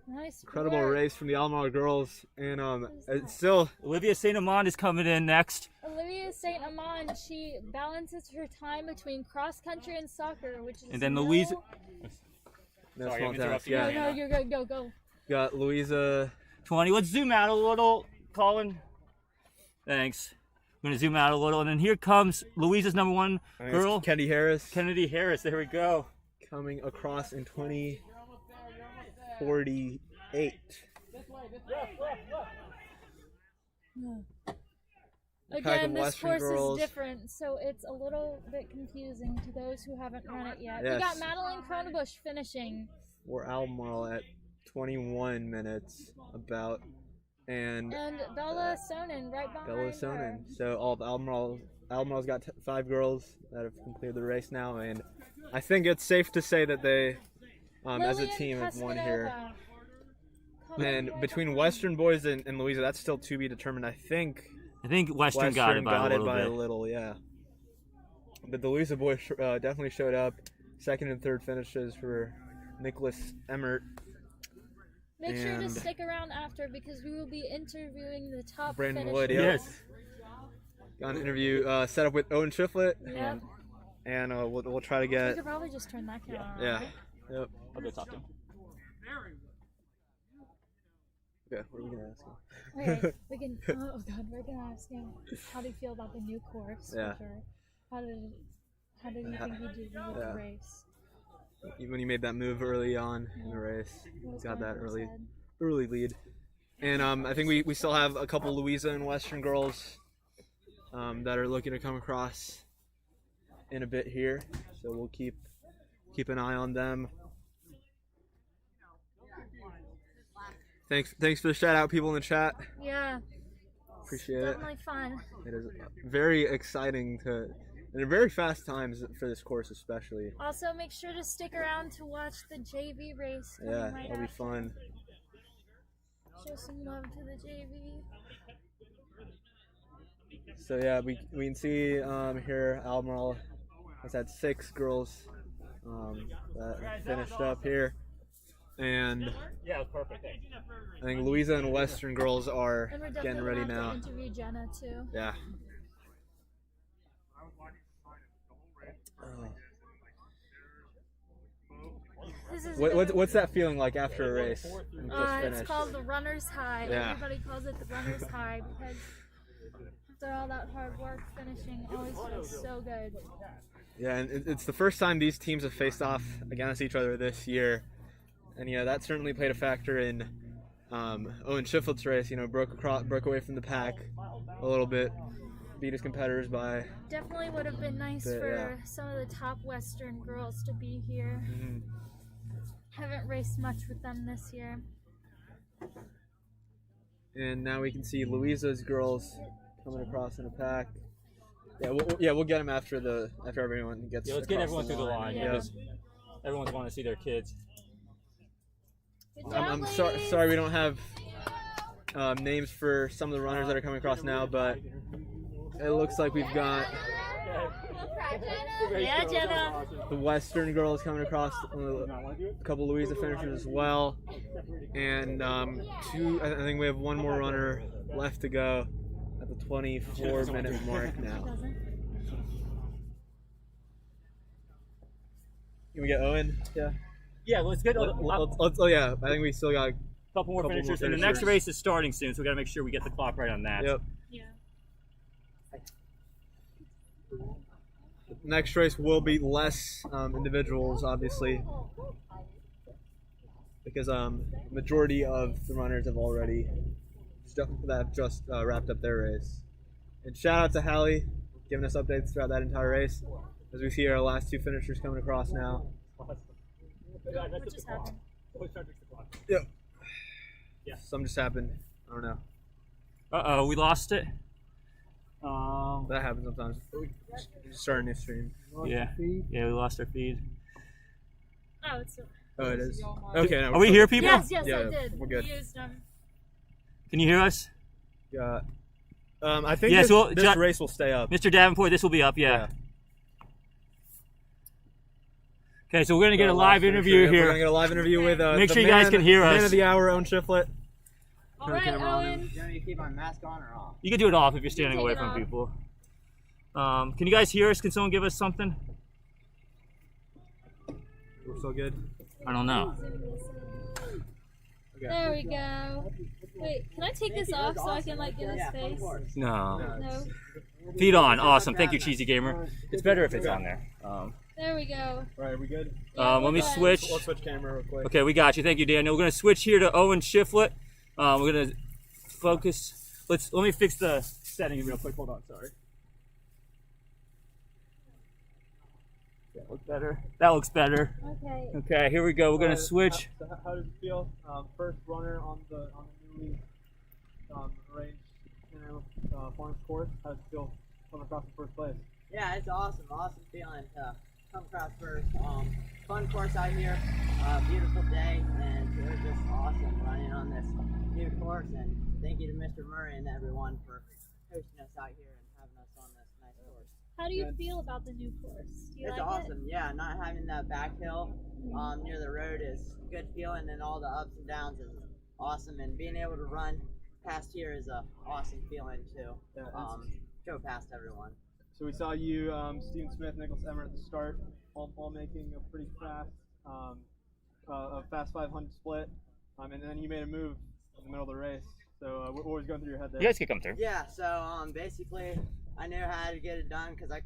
Nice Incredible work. race from the Albemarle girls, and Who's that? it's still Olivia St. Amand is coming in next. Olivia St. Amand, she balances her time between cross country and soccer, which is And then Louisa- no Sorry, small I'm task. interrupting Yeah, you. No, you're good. Go. got Louisa. 20. Let's zoom out a little, Colin. Thanks. We're going to zoom out a little. And then here comes Louisa's number one I think girl, it's Kennedy Harris, Kennedy Harris. There we go. coming across in 2048. Pack Again, of this Western course girls. is different, so it's a little bit confusing to those who haven't run it yet. We Yes. got Madeline Cronenbush finishing. Or Albemarle at 21 minutes about, and And Bella Sonnen right behind Bella her. Sonnen. So all of Albemarle's got 5 girls that have completed the race now, and I think it's safe to say that they, as a Lillian team, have won here. Pescanova coming And right between behind. Western boys and Louisa, that's still to be determined. I think I think Western got it by a little bit. yeah. But the Louisa boys definitely showed up. Second and third finishes for Nicholas Emmert, Make sure to and- stick around after because we will be interviewing the top Brandon finishers. Wood. Yep. Yes. Got an interview set up with Owen Shiflett, Yep. and we'll try to We get. could probably just turn that camera on. Yeah. Yep. I'll go talk to him. Okay, what are we gonna ask him? Alright, we can. Oh god, we're gonna ask him how do you feel about the new course? Yeah. For sure. How did you think he did with Yeah. the race? When you made that move early on in the race, What was got going that through his head? early lead. And I think we still have a couple Louisa and Western girls that are looking to come across in a bit here. So we'll keep an eye on them. Thanks for the shout out, people in the chat. Yeah. Appreciate it. Definitely fun. It is very exciting and very fast times for this course, especially. Also, make sure to stick around to watch the JV race. coming Yeah, right it'll be after. fun. Show some love to the JV. So yeah, we can see here Albemarle has had 6 girls that finished up here, and Yeah, it was perfect. Thanks. I think Louisa and Western girls are And we're getting definitely ready gonna have now. to interview Jenna too. Yeah. This is What's that feeling like after a race? You just it's finished. called the runner's high. Yeah. Everybody calls it the runner's high because After all that hard work, finishing always feels so good. Yeah, and it's the first time these teams have faced off against each other this year, and that certainly played a factor in Owen Shiflett's race. Broke away from the pack a little bit, beat his competitors by. Definitely would have been nice for some of the top Western girls to be here. Mm-hmm. Haven't raced much with them this year. And now we can see Louisa's girls coming across in a pack. We'll get them after everyone gets. Yeah, let's get everyone through the line. Yeah. Yeah, 'cause everyone's wanting to see their kids. Good job, I'm ladies. sorry we don't have names for some of the runners that are coming across now, but it looks like we've got Yeah, Jenna. the Western girls coming across, a couple Louisa finishers as well, and I think we have one more runner left to go at the 24-minute mark now. Can we get Owen? Yeah. Yeah, let's get a I think we still got. couple more finishers. And the next race is starting soon, so we got to make sure we get the clock right on that. Yep. Yeah. Next race will be less individuals, obviously, because majority of the runners have already just wrapped up their race. And shout out to Hallie, giving us updates throughout that entire race. As we see our last two finishers coming across now. What just happened? Yep. Yeah. Something just happened. I don't know. Uh-oh, we lost it. That happens sometimes. We just start a new stream. Yeah, we lost our feed. Oh, it's. Oh, it is. Okay. No, Are we here, people? Yes, Yeah, I did. we're good. We used them. Can you hear us? Yeah. I think Yeah, this race will stay up. Mr. Davenport, this will be up, yeah. Okay, so we're going to get a live interview We're here. going to get a live interview with Make sure you guys can hear man us. of the hour, Owen Shiflett. All right, Owen. Do you want me to keep my mask on or off? You can do it off if you're standing take away it from off. people. Can you guys hear us? Can someone give us something? We're so good. I don't know. Okay. There we go. Wait, can I take this off so I can like get his face? No. No. Feed on. Awesome. Thank you, Cheesy Gamer. It's better if it's on there. There we go. All right, are we good? Yeah, Let me we're good. switch. Let's switch camera real quick. Okay, we got you. Thank you, Daniel. We're going to switch here to Owen Shiflett. We're going to focus. Let me fix the setting real quick. Hold on. Sorry. That looks better. That looks better. Okay. Okay, here we go. We're going to switch. So how does it feel? First runner on the newly arranged farms course. How does it feel coming across in first place? Yeah, it's awesome. Awesome feeling to come across first. Fun course out here. Beautiful day, and it was just awesome running on this new course. And thank you to Mr. Murray and everyone for hosting us out here and having us on this nice course. How do you feel about the new course? Do you It's like awesome. Yeah, not having that back hill near the road is a good feeling, and all the ups and downs is awesome. And being able to run past here is a awesome feeling too. Go past everyone. So we saw you, Stephen Smith, Nicholas Emmer at the start, all making a pretty fast, a fast 500 split, and then you made a move in the middle of the race. So what was going through your head there? You guys can come through. Yeah, so basically I knew how to get it done because I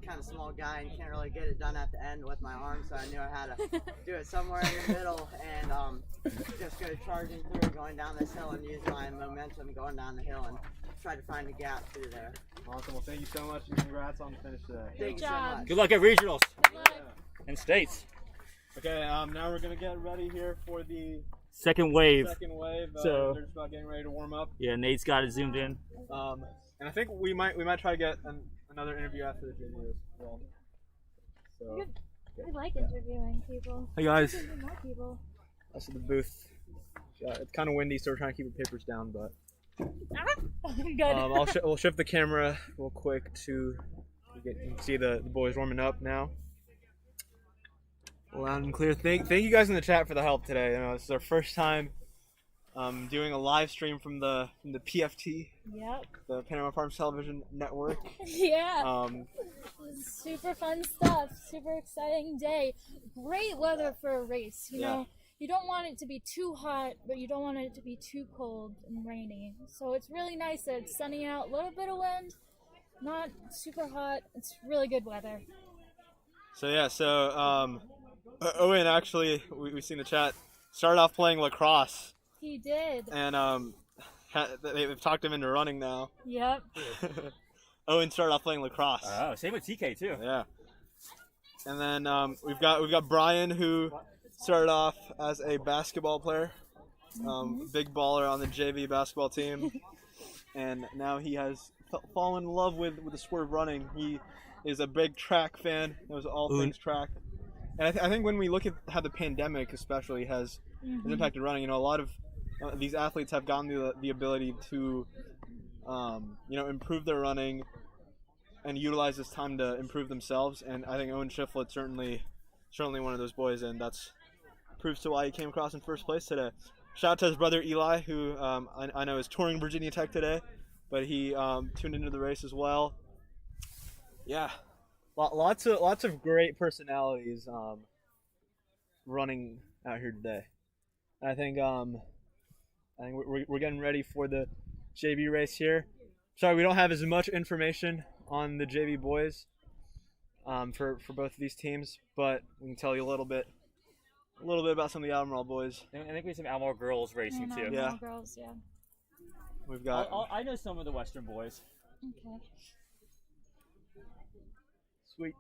kind of small guy and can't really get it done at the end with my arm, so I knew I had to do it somewhere in the middle and just go charging through, going down this hill and use my momentum going down the hill and try to find a gap through there. Awesome. Well, thank you so much, and congrats on the finish today. Thank you so job. much. Good luck at regionals Good luck. and states. Okay, now we're gonna get ready here for the Second wave. second wave. So- they're just about getting ready to warm up. Yeah, Nate's got it zoomed in. And I think we might try to get another interview after the junior as well. So I like interviewing people. Hey guys. Interview more people. that's the booth. Yeah, it's kind of windy, so we're trying to keep the papers down, but. Good. We'll shift the camera real quick to you can see the boys warming up now. Loud and clear. Thank you guys in the chat for the help today. This is our first time doing a live stream from the PFT, Yep. the Panorama Farms Television Network. Yeah. Super fun stuff. Super exciting day. Great weather for a race. You know, you don't want it to be too hot, but you don't want it to be too cold and rainy. So it's really nice that it's sunny out, a little bit of wind, not super hot. It's really good weather. So yeah, Owen actually, we seen the chat, started off playing lacrosse, He did. and they've talked him into running now. Yep. Owen started off playing lacrosse. Oh, same with TK too. Yeah. And then we've got Brian, who started off as a basketball player, big baller on the JV basketball team, and now he has fallen in love with the sport of running. He is a big track fan. Knows all things track. And I think when we look at how the pandemic especially has impacted running, you know, a lot of these athletes have gotten the ability to, you know, improve their running and utilize this time to improve themselves. And I think Owen Shiflett certainly one of those boys, and that's proves to why he came across in first place today. Shout out to his brother Eli, who I know is touring Virginia Tech today, but he tuned into the race as well. Yeah, lots of great personalities running out here today. I think we're getting ready for the JV race here. Sorry, we don't have as much information on the JV boys for both of these teams, but we can tell you a little bit about some of the Albemarle boys. I think we have some Albemarle girls racing too. Yeah. Girls, yeah. We've got. I know some of the Western boys. Okay. Sweet.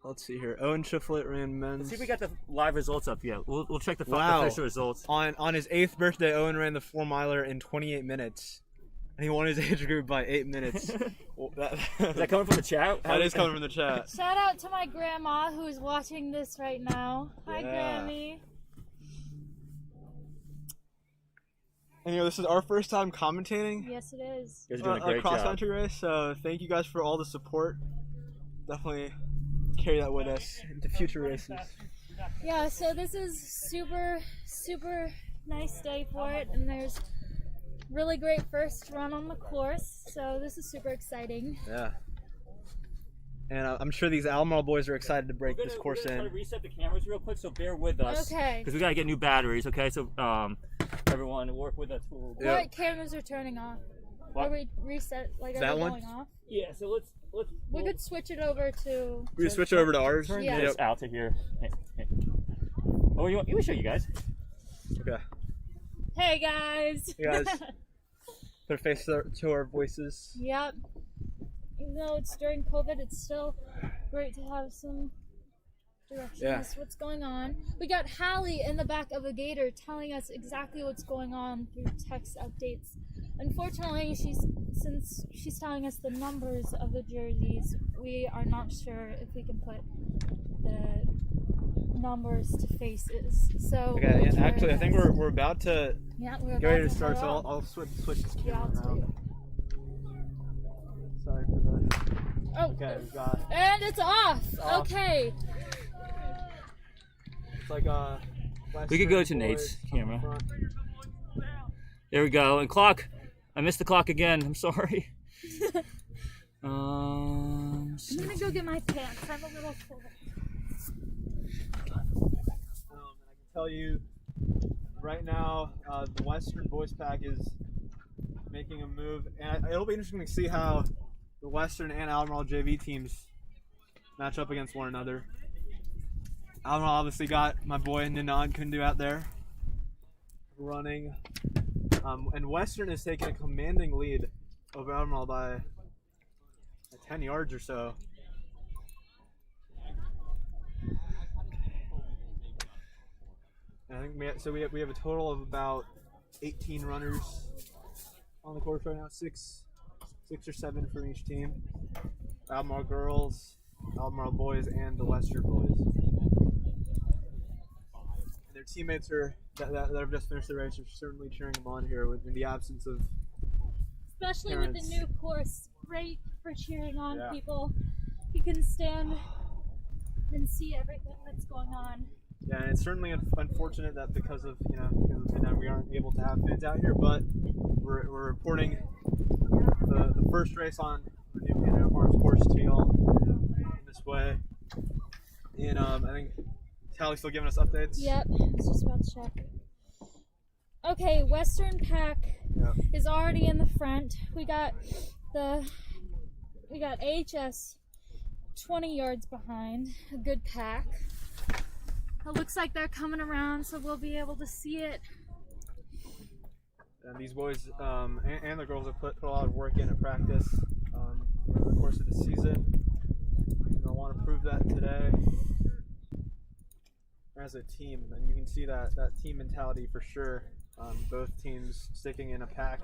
Let's see here. Owen Shiflett ran men's. Let's see if we got the live results up yet. We'll check the Wow. official results. On his 8th birthday, Owen ran the 4-miler in 28 minutes. And he won his age group by 8 minutes. Well, Is that coming from the chat? that is coming from the chat. Shout out to my grandma who's watching this right now. Hi, Yeah. Grammy. And you know, this is our first time commentating Yes, it is. You guys are doing a a great job. cross-country race, so thank you guys for all the support. Definitely carry that with us into future races. Yeah, so this is super nice day for it, and there's really great first run on the course, so this is super exciting. Yeah. And I'm sure these Albemarle boys are excited to break this course We're gonna try in. to reset the cameras real quick, so bear with us. Okay. Because we gotta get new batteries. Okay, so everyone work with us for a little bit. Yeah. What cameras are turning off? What? Or we reset, like, are That they one? going off? Yeah, so let's We could switch it over to... We switch over to ours. turn Yeah. this out to here. Hey. Oh, you want me to show you guys? Okay. Hey, guys! You guys put a face to our voices. Yep. Even though it's during COVID, it's still great to have some direction Yeah. as to what's going on. We got Hallie in the back of a gator telling us exactly what's going on through text updates. Unfortunately, since she's telling us the numbers of the jerseys, we are not sure if we can put the numbers to faces. So Okay, we'll yeah, try actually, our I think best. we're about to Yeah, we're get ready about to start, head so off. I'll switch this Yeah, camera I'll around. Sorry for the. Oh, Okay, we've got. and it's off. off. Okay. It's like We could go Western to Nate's boys camera. up front. There we go. And clock. I missed the clock again. I'm sorry. I'm gonna go get my pants. I'm a little full. And I can tell you right now, the Western Boys Pack is making a move, and it'll be interesting to see how the Western and Albemarle JV teams match up against one another. Albemarle obviously got my boy Ninad Kundu out there running, and Western is taking a commanding lead over Albemarle by 10 yards or so. I think we have a total of about 18 runners on the course right now, six or seven from each team. Albemarle girls, Albemarle boys, and the Western boys. And their teammates that have just finished the race are certainly cheering them on here in the absence of. Especially Parents. with the new course, great for cheering on Yeah. people. You can stand and see everything that's going on. Yeah, and it's certainly unfortunate that because of the pandemic, we aren't able to have fans out here, but we're reporting the first race on the new Panorama course to y'all in this way. And I think Tally's still giving us updates. Yep, I was just about to check. Okay, Western Pack Yep. is already in the front. We got AHS 20 yards behind, a good pack. It looks like they're coming around, so we'll be able to see it. And these boys and the girls have put a lot of work in at practice over the course of the season. And I want to prove that today as a team. And you can see that team mentality for sure. Both teams sticking in a pack.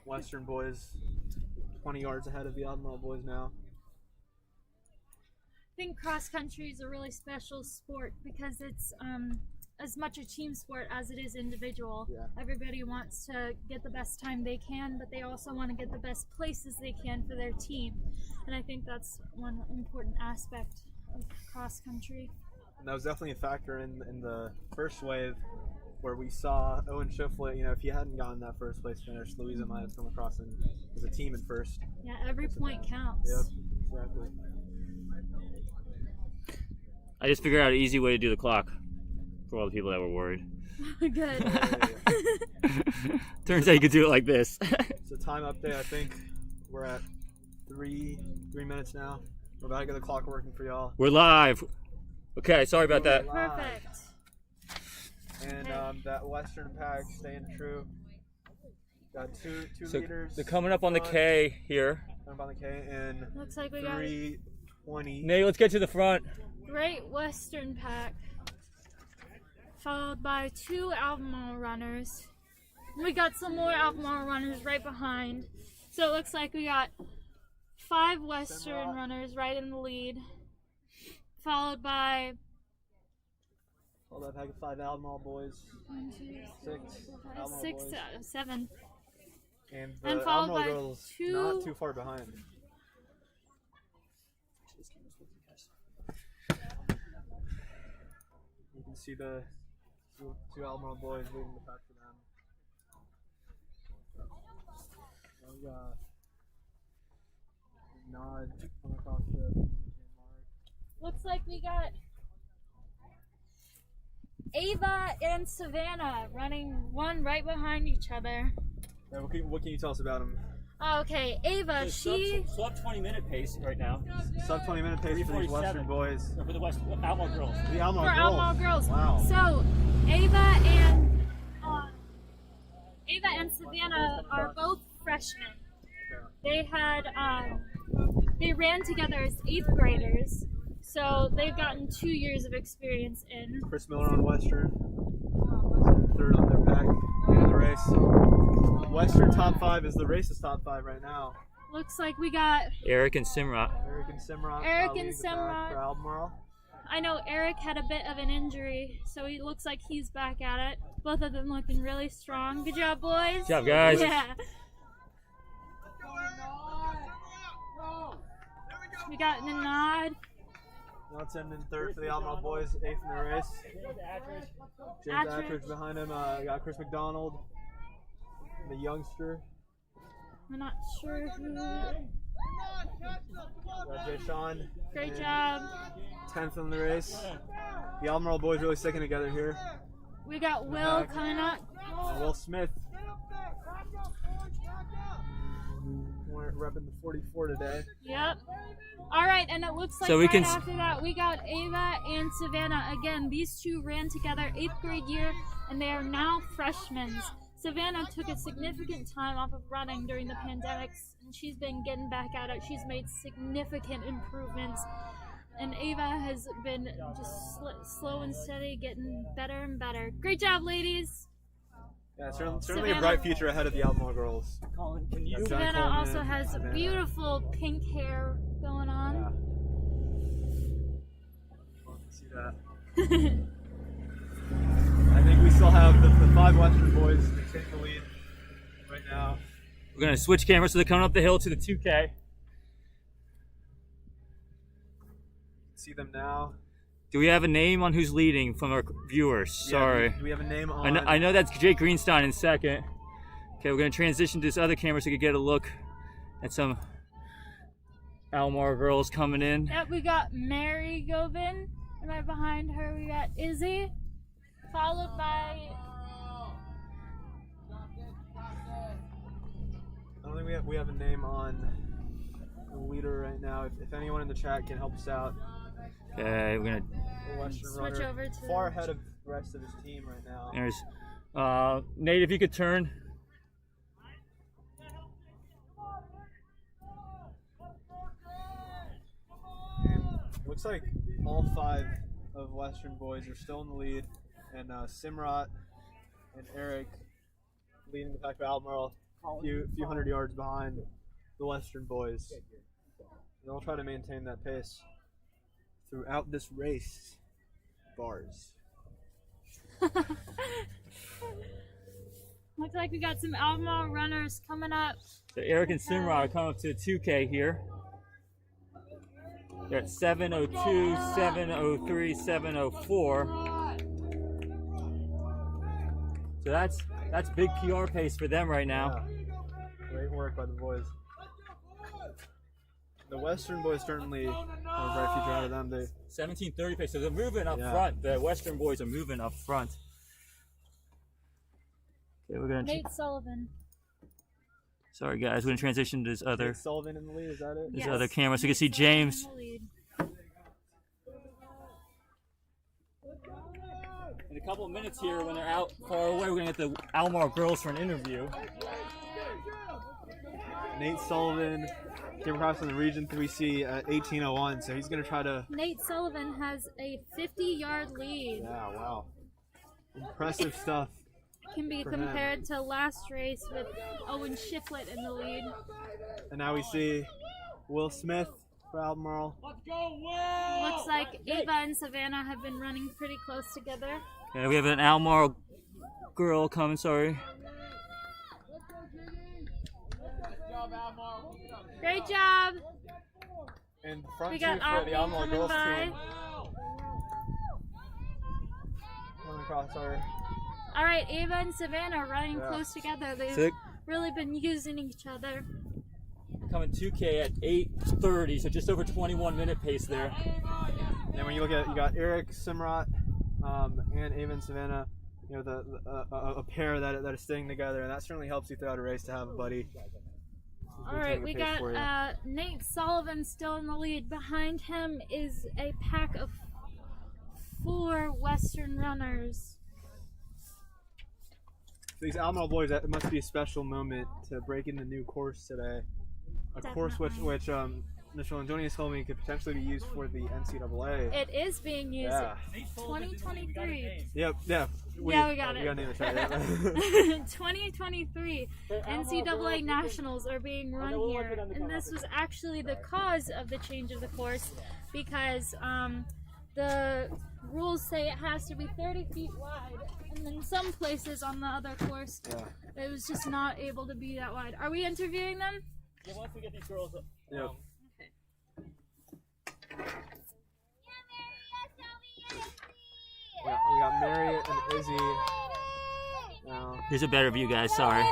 Western boys 20 yards ahead of the Albemarle boys now. I think cross country is a really special sport because it's as much a team sport as it is individual. Yeah. Everybody wants to get the best time they can, but they also want to get the best places they can for their team. And I think that's one important aspect of cross country. And that was definitely a factor in the first wave where we saw Owen Schifflet. You know, if he hadn't gotten that first place finish, Louisa might have come across as a team in first. Yeah, every point counts. Yep, exactly. I just figured out an easy way to do the clock for all the people that were worried. Good. Turns out you could do it like this. So time update, I think we're at 3 minutes now. We're about to get the clock working for y'all. We're live. Okay, sorry about that. Perfect. And that Western pack staying true. Got two So leaders. they're coming up on the K here. Coming up on the K in Looks like we got 3:20. Nate, let's get to the front. Great Western Pack, followed by 2 Albemarle runners. We got some more Albemarle runners right behind. So it looks like we got 5 Western runners right in the lead, followed by All that pack of 5 Albemarle boys. 1, 2, 6 Albemarle 6, boys. 7. And And the followed Albemarle by girls 2 not too far behind. You can see the two Albemarle boys leading the pack for them. So we got Nod coming across the mark. Looks like we got Ava and Savannah running one right behind each other. Yeah, what can you tell us about them? Okay, Ava, she sub 20-minute pace right now. Sub 20-minute pace for these 3:47. Western boys. For the Albemarle girls. The for Albemarle girls. Albemarle girls. Wow. So Ava and Savannah are both freshmen. They had they ran together as 8th graders, so they've gotten 2 years of experience in. Chris Miller on Western. Third on their pack. Leading the race. Western top 5 is the race's top 5 right now. Looks like we got Eric and Simrat. Eric and Simrat. Eric leading and the pack Simrat. for Albemarle. I know Eric had a bit of an injury, so he looks like he's back at it. Both of them looking really strong. Good job, boys. Good job, guys. Yeah. We got Nanad. Watson in third for the Albemarle boys, 8th in the race. James Attridge. Attridge behind him. We got Chris McDonald, the youngster. I'm not sure who. Got Jay Sean. Great in job. 10th in the race. The Albemarle boys really sticking together here. We got Will coming up. And Will Smith. We're repping the 44 today. Yep. All right, and it looks like So we right can after that we got Ava and Savannah. Again, these two ran together 8th grade year, and they are now freshmen. Savannah took a significant time off of running during the pandemics, and she's been getting back at it. She's made significant improvements, and Ava has been just slow and steady, getting better and better. Great job, ladies! Yeah, certainly a Savannah. bright future ahead of the Albemarle girls. Colin, can you? John Savannah Coleman, also has Savannah. beautiful pink hair going on. Well, you can see that. I think we still have the 5 Western boys to take the lead right now. We're gonna switch cameras so they're coming up the hill to the 2K. See them now. Do we have a name on who's leading from our viewers? Sorry. Yeah, do we have a name on? I know that's Jake Greenstein in second. Okay, we're gonna transition to this other camera so we can get a look at some Albemarle girls coming in. Yep, we got Mary Govin And right behind her we got Izzy, followed by I don't think we have a name on the leader right now. If anyone in the chat can help us out. Okay, we're gonna. The Western switch runner, over to far ahead of the rest of his team right now. There's Nate. If you could turn. And looks like all 5 of Western boys are still in the lead, and Simrat and Eric leading the pack for Albemarle, a few hundred yards behind the Western boys. And they'll try to maintain that pace throughout this race. Bars. looks like we got some Albemarle runners coming up. So Eric and Simrod are coming up to the 2K here. They're at 7:02, 7:03, 7:04. So that's big PR pace for them right now. Yeah. Great work by the boys. The Western boys certainly have a bright future out of them. They 17:30 pace. So they're moving up Yeah. front. The Western boys are moving up front. Okay, we're gonna. Nate Sullivan. Sorry guys, we're gonna transition to this other Nick Sullivan in the lead, is that it? this Yes. other camera, so you can see Nate James. Sullivan in the lead. In a couple of minutes here, when they're out far away, we're gonna get the Albemarle girls for an interview. Nate Sullivan came across in the Region 3C at 18:01, so he's going to try to. Nate Sullivan has a 50-yard lead. Yeah, wow. Impressive stuff. Can be For him. compared to last race with Owen Shiflett in the lead. And now we see Will Smith for Albemarle. Looks like Ava and Savannah have been running pretty close together. Okay, we have an Albemarle girl coming, sorry. Great job! And front We two got for the Aubrey Albemarle coming girls by. team. Coming across our. All right, Ava and Savannah are running Yeah. close together. They've Sick. really been using each other. Coming 2K at 8:30, so just over 21-minute pace there. And when you look at it, you got Eric Simrat and Ava and Savannah, you know, a pair that is staying together, and that certainly helps you throughout a race to have a buddy. All right, we got Nate Sullivan still in the lead. Behind him is a pack of 4 Western runners. These Albemarle boys, it must be a special moment to break in the new course today. A course which Michelle Antonius told me could potentially be used for the NCAA. It is being used. Yeah. 2023. Yep. Yeah. We got it. We got to name it right. 2023 NCAA Nationals are being run here, and this was actually the cause of the change of the course because the rules say it has to be 30 feet wide, and in some places on the other course, it was just not able to be that wide. Are we interviewing them? Yeah, once we get these girls up. Yep. Yeah, we got Marriott and Izzy. Here's a better view, guys. Sorry.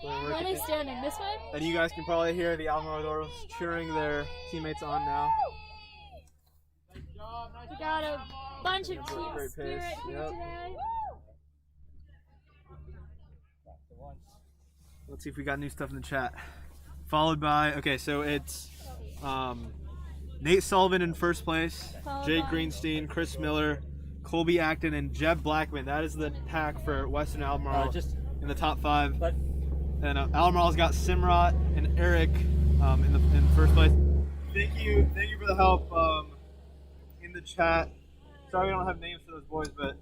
Where are they standing? This way? And you guys can probably hear the Albemarle girls cheering their teammates on now. We got a bunch of team Great spirit pace. here Yep. today. Let's see if we got new stuff in the chat. Followed by, okay, so it's Nate Sullivan in first place, Followed Jake by- Greenstein, Chris Miller, Colby Acton, and Jeb Blackman. That is the pack for Western Albemarle Just in the top 5. but And Albemarle's got Simrat and Eric in first place. Thank you for the help in the chat. Sorry we don't have names for those boys, but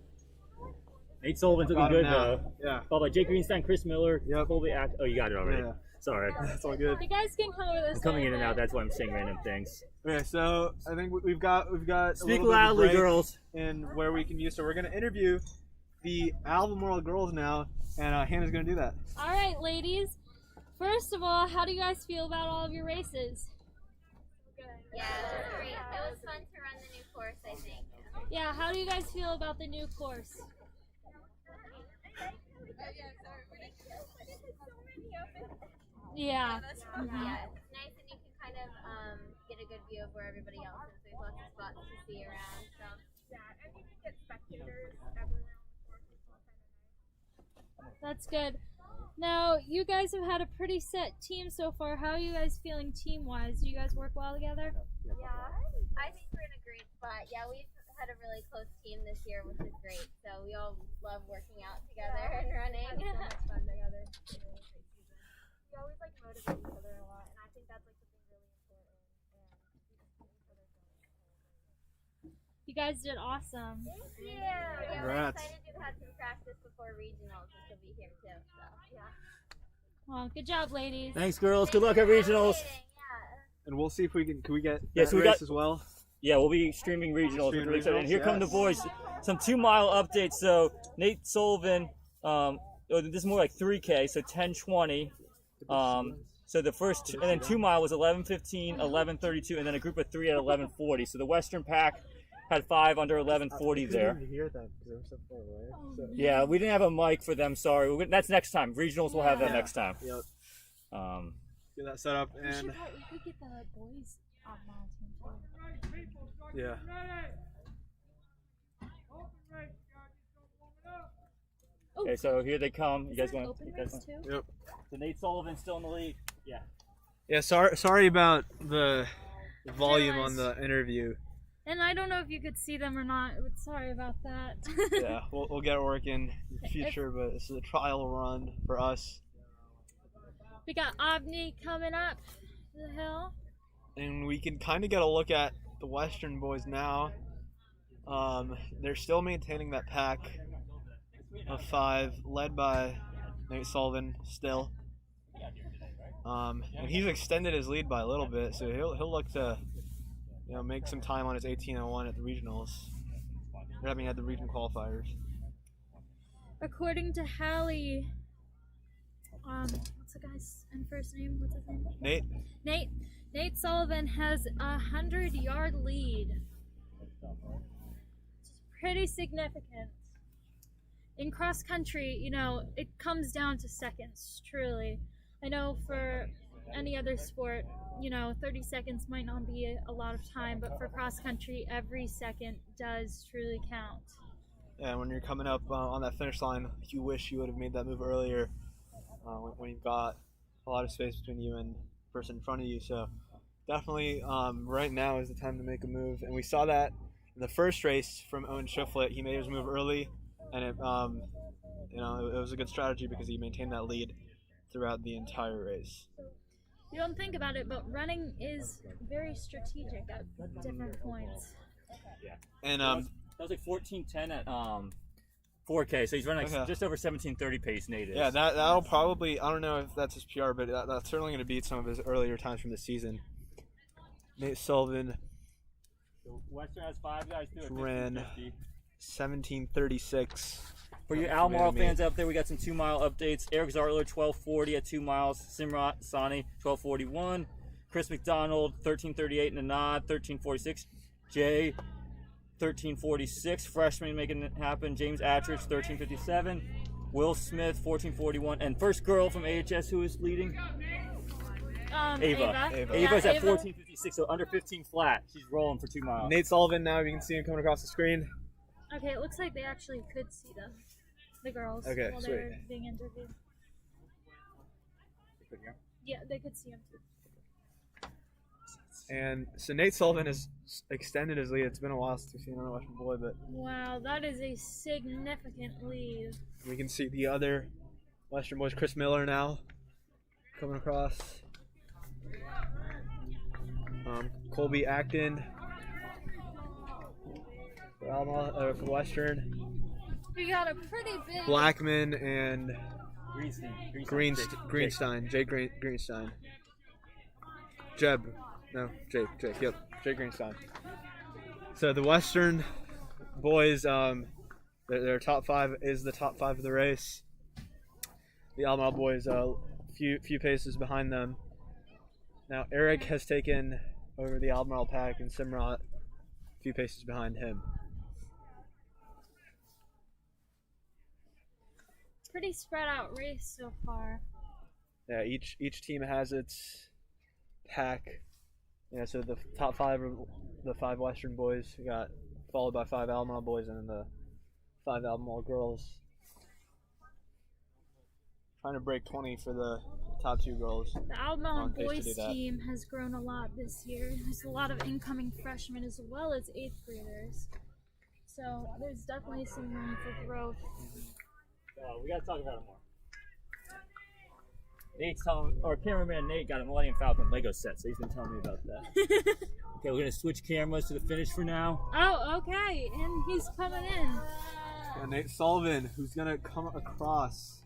Nate Sullivan's got looking 'em good now. though. Yeah, Followed by Jake Greenstein, Chris Miller, Yep. Colby Act. Oh, you got it already. Yeah. Sorry. that's all good. You guys can come over this I'm coming way, in and out. but- That's why I'm saying random things. Okay, so I think we've got a Speak little bit of a loudly, break girls. in where we can use. So we're gonna interview the Albemarle girls now, and Hannah's gonna do that. All right, ladies. First of all, how do you guys feel about all of your races? Yeah, it was great. It was fun to run the new course, I think. Yeah, how do you guys feel about the new course? Yeah. Yeah, it's nice and you can kind of get get a good view of where everybody else is. There's lots of spots to see around. So Yeah, and you can get spectators everywhere on the course. It's all kind of nice. That's good. Now, you guys have had a pretty set team so far. How are you guys feeling team-wise? Do you guys work well together? yeah, I think we're in a great spot. Yeah, we've had a really close team this year, which is great. So we all love working out together and running. So much fun together. It's a really great season. We always like motivate each other a lot, and I think that's like something really important. And we just keep each other going. You guys did awesome. Thank you. Yeah, we're Congrats. excited to have some practice before regionals, which will be here too. So yeah. Well, good job, ladies. Thanks, girls. Good luck at regionals. Yeah. And we'll see if we can we get Yeah, that so we race got- as well. Yeah, we'll be streaming regionals. Streaming Really excited. And here regionals, come the yes. boys. Some 2-mile updates. So Nate Sullivan, this is more like 3K, so 10:20. So the first, and then 2-mile was 11:15, 11:32, and then a group of 3 at 11:40. So the Western pack had 5 under 11:40 there. Hear them because they were so far away. So. Yeah, we didn't have a mic for them. Sorry, that's next time. Regionals will have that Yeah. next time. Yep. Um, Get that set up We and should get the boys out now team too. yeah. okay, so here they come. You guys want Open to? race too? Yep. So Nate Sullivan's still in the lead. Yeah. Yeah. Sorry about the volume Nice. on the interview. And I don't know if you could see them or not. But sorry about that. Yeah, we'll get it working in the future, but this is a trial run for us. We got Avni coming up the hill. And we can kind of get a look at the Western boys now. They're still maintaining that pack of 5, led by Nate Sullivan still. And he's extended his lead by a little bit, so he'll look to make some time on his 18:01 at the regionals. I mean, at the region qualifiers. According to Hallie, what's the guy's first name? What's his name? Nate. Nate Sullivan has a 100-yard lead. Which is pretty significant. In cross country, it comes down to seconds, truly. I know for any other sport, 30 seconds might not be a lot of time, but for cross country, every second does truly count. Yeah, when you're coming up on that finish line, you wish you would have made that move earlier when you've got a lot of space between you and the person in front of you. So definitely right now is the time to make a move. And we saw that in the first race from Owen Schifflet. He made his move early, and it was a good strategy because he maintained that lead throughout the entire race. You don't think about it, but running is very strategic at different points. And that was like 14:10 at 4K, so he's running Okay. just over 17:30 pace. Nate is. yeah, that'll probably, I don't know if that's his PR, but that's certainly going to beat some of his earlier times from the season. Nate Sullivan So Western has 5 guys through at Ran 15:50. 17:36. For you Albemarle fans out there, we got some 2-mile updates. Eric Zartler, 12:40 at 2 miles. Simrat Sani, 12:41. Chris McDonald, 13:38 in the nod, 13:46. Jay, 13:46. Freshman making it happen. James Attridge, 13:57. Will Smith, 14:41. And first girl from AHS who is leading? Ava. Ava's at 14:56, so under 15 flat. She's rolling for 2 miles. Nate Sullivan now, you can see him coming across the screen. Okay, it looks like they actually could see the girls Okay, while sweet. they were being interviewed. Yeah, they could see them too. And so Nate Sullivan has extended his lead. It's been a while since we've seen another Western boy, but Wow, that is a significant lead. we can see the other Western boys. Chris Miller now coming across. Colby Acton for Albemarle, for Western. We got a pretty big. Blackman and Greenstein. Jake Greenstein. Jake, yep, Jake Greenstein. So the Western boys, their top 5 is the top 5 of the race. The Albemarle boys, few paces behind them. Now Eric has taken over the Albemarle pack, and Simrat a few paces behind him. Pretty spread out race so far. Yeah, each team has its pack Yeah, so the top 5 are the 5 Western boys. We got followed by 5 Albemarle boys and then the 5 Albemarle girls. Trying to break 20 for the top 2 girls. The Albemarle On pace to boys do that. team has grown a lot this year. There's a lot of incoming freshmen as well as 8th graders. So there's definitely some room for growth. We gotta talk about it more. Nate's telling, or cameraman Nate got a Millennium Falcon Lego set, so he's been telling me about that. Okay, we're gonna switch cameras to the finish for now. Oh, okay, and he's coming in. Got Nate Sullivan, who's gonna come across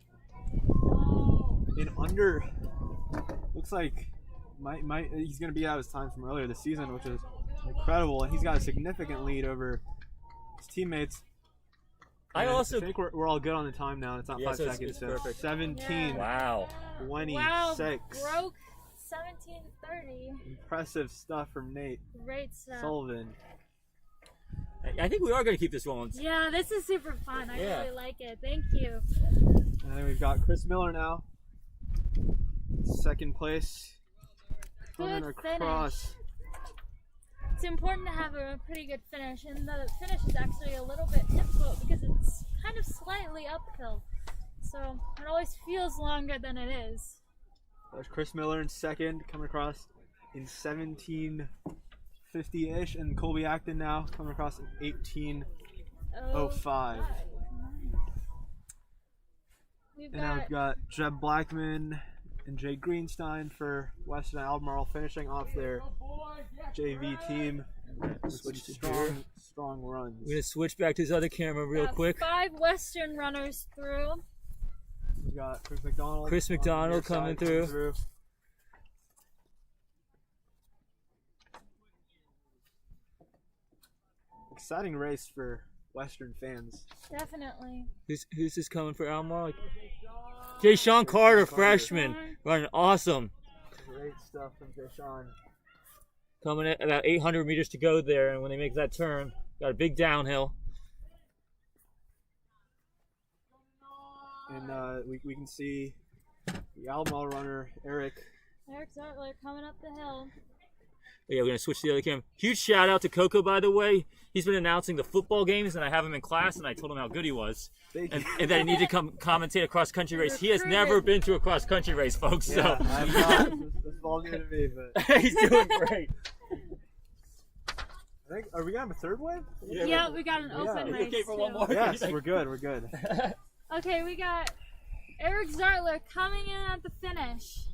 in under. Looks like he's gonna be out his time from earlier this season, which is incredible, and he's got a significant lead over his teammates. I also think we're all good on the time now. It's not 5 so seconds. it's So perfect. 17, Wow. 26. Wow, broke 17:30. Impressive stuff from Nate Great stuff. Sullivan. I think we are gonna keep this rolling. Yeah, this is super fun. I Yeah. really like it. Thank you. And then we've got Chris Miller now. 2nd place. Coming Good across. It's important to have a pretty good finish, and the finish is actually a little bit difficult because it's kind of slightly uphill. So it always feels longer than it is. There's Chris Miller in 2nd, coming across in 17:50-ish, and Colby Acton now coming across in 18:05. We've And now got we've got Jeb Blackman and Jay Greenstein for Western Albemarle finishing off their JV team. Switch to Strong runs. We're gonna switch back to this other camera real quick. 5 Western runners through. We've got Chris McDonald. Chris on the McDonald near coming side through. Exciting race for Western fans. Definitely. Who's this coming for Albemarle? Jay Sean Carter, freshman, running awesome. Great stuff from Deshaun. Coming at about 800 meters to go there, and when they make that turn, got a big downhill. And we can see the Albemarle runner, Eric. Eric Zartler coming up the hill. Yeah, we're gonna switch to the other camera. Huge shout out to Coco, by the way. He's been announcing the football games, and I have him in class, and I told him how good he was, Thank and, you. and that he needed to come commentate a cross country race. He has never been to a cross country race, folks. Yeah, So I'm not. This is all new to me, but he's doing great. I think, are we gonna have a 3rd wave? Yeah, we got an open You race. okay for one too. more? Yes, we're good. We're good. Okay, we got Eric Zartler coming in at the finish.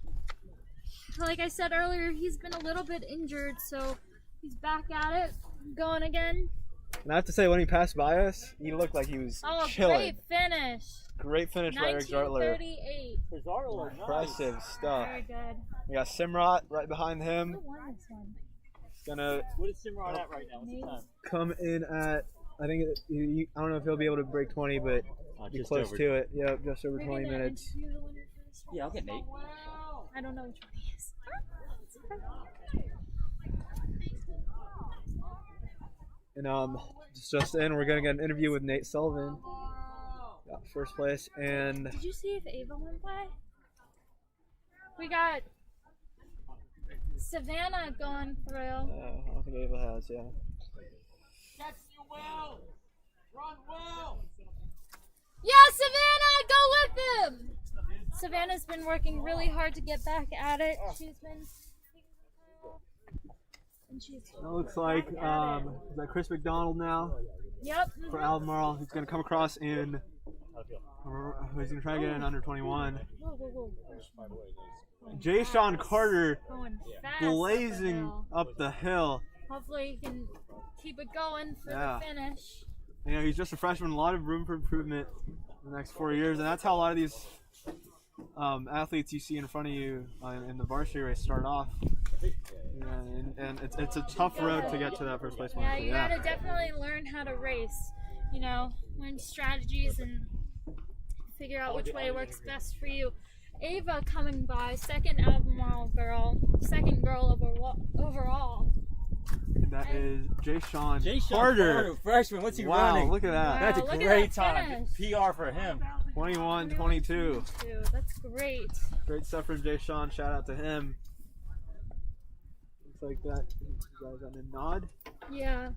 Like I said earlier, he's been a little bit injured, so he's back at it, going again. And I have to say, when he passed by us, he looked like he was Oh, chilling. great finish. Great finish by Eric Zartler. 1938. Impressive stuff. Very good. We got Simrat right behind him. Who won this one? Gonna What is Simrod at right now? What's the time? come in at, I think, I don't know if he'll be able to break 20, but be Just close over. to it. Yep, just over We're 20 gonna minutes. interview the winner for this one. Yeah, I'll get Nate. I don't know which one he is. And just in, we're gonna get an interview with Nate Sullivan. Got 1st place, and Did you see if Ava went by? We got Savannah going through. I don't think Ava has. Yeah. Yeah, Savannah, go with him! Savannah's been working really hard to get back at it. She's been and she's It looks like is that Chris McDonald now Yep. for Albemarle. He's gonna come across in. He's gonna try to get in under 21. Whoa, whoa, whoa. Jay Sean Carter Going fast blazing up the hill. up the hill. Hopefully he can keep it going for Yeah. the finish. You know, he's just a freshman. A lot of room for improvement in the next 4 years, and that's how a lot of these athletes you see in front of you in the varsity race start off. Yeah, and it's a tough road to get to that 1st place one. Yeah, so you gotta definitely learn how to race. You know, learn strategies and figure out which way works best for you. Ava coming by, 2nd Albemarle girl, 2nd girl overall. And that is Jay Sean Jay Sean Carter. freshman. What's he Wow, running? look at that. That's a Wow, look at great that time. finish. PR for him. 21-22. That's great. Great stuff from Jay Sean. Shout out to him. Looks like that. You guys on a nod. Yeah.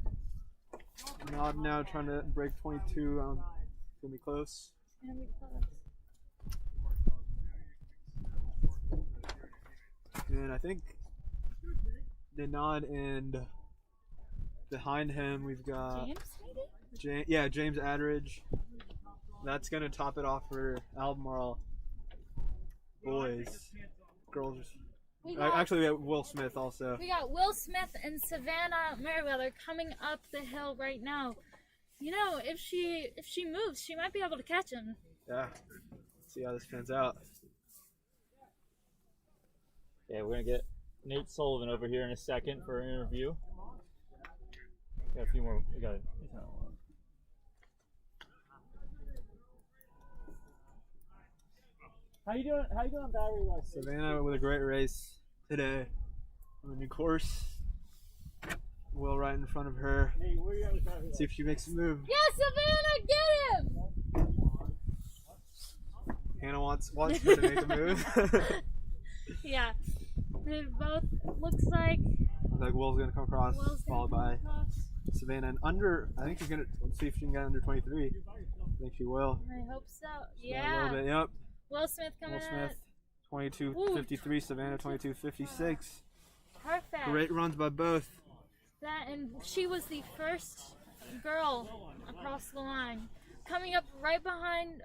Nod now trying to break 22. Gonna be close. And we close. And I think the nod, and behind him we've got James, maybe? James Adridge. That's gonna top it off for Albemarle boys. Girls. Actually, we have Will Smith also. We got Will Smith and Savannah Merriweather coming up the hill right now. You know, if she moves, she might be able to catch him. Yeah. Let's see how this pans out. Okay, we're gonna get Nate Sullivan over here in a second for an interview. Got a few more. We got. How you doing? How you doing, battery life? Savannah with a great race today on a new course. Will right in front of her. Hey, where you at with battery life? See if she makes a move. Yeah, Savannah, get him! Hannah wants her to make a move. Yeah, they both looks like Like Will's gonna come across, Will's gonna followed come by across. Savannah. And under, I think she's gonna. Let's see if she can get under 23. I think she will. I hope so. A Yeah. little bit. Yep. Will Smith coming Will Smith, in. 22.53. Savannah 22.56. Perfect. Great runs by both. That, and she was the first girl across the line. Coming up right behind,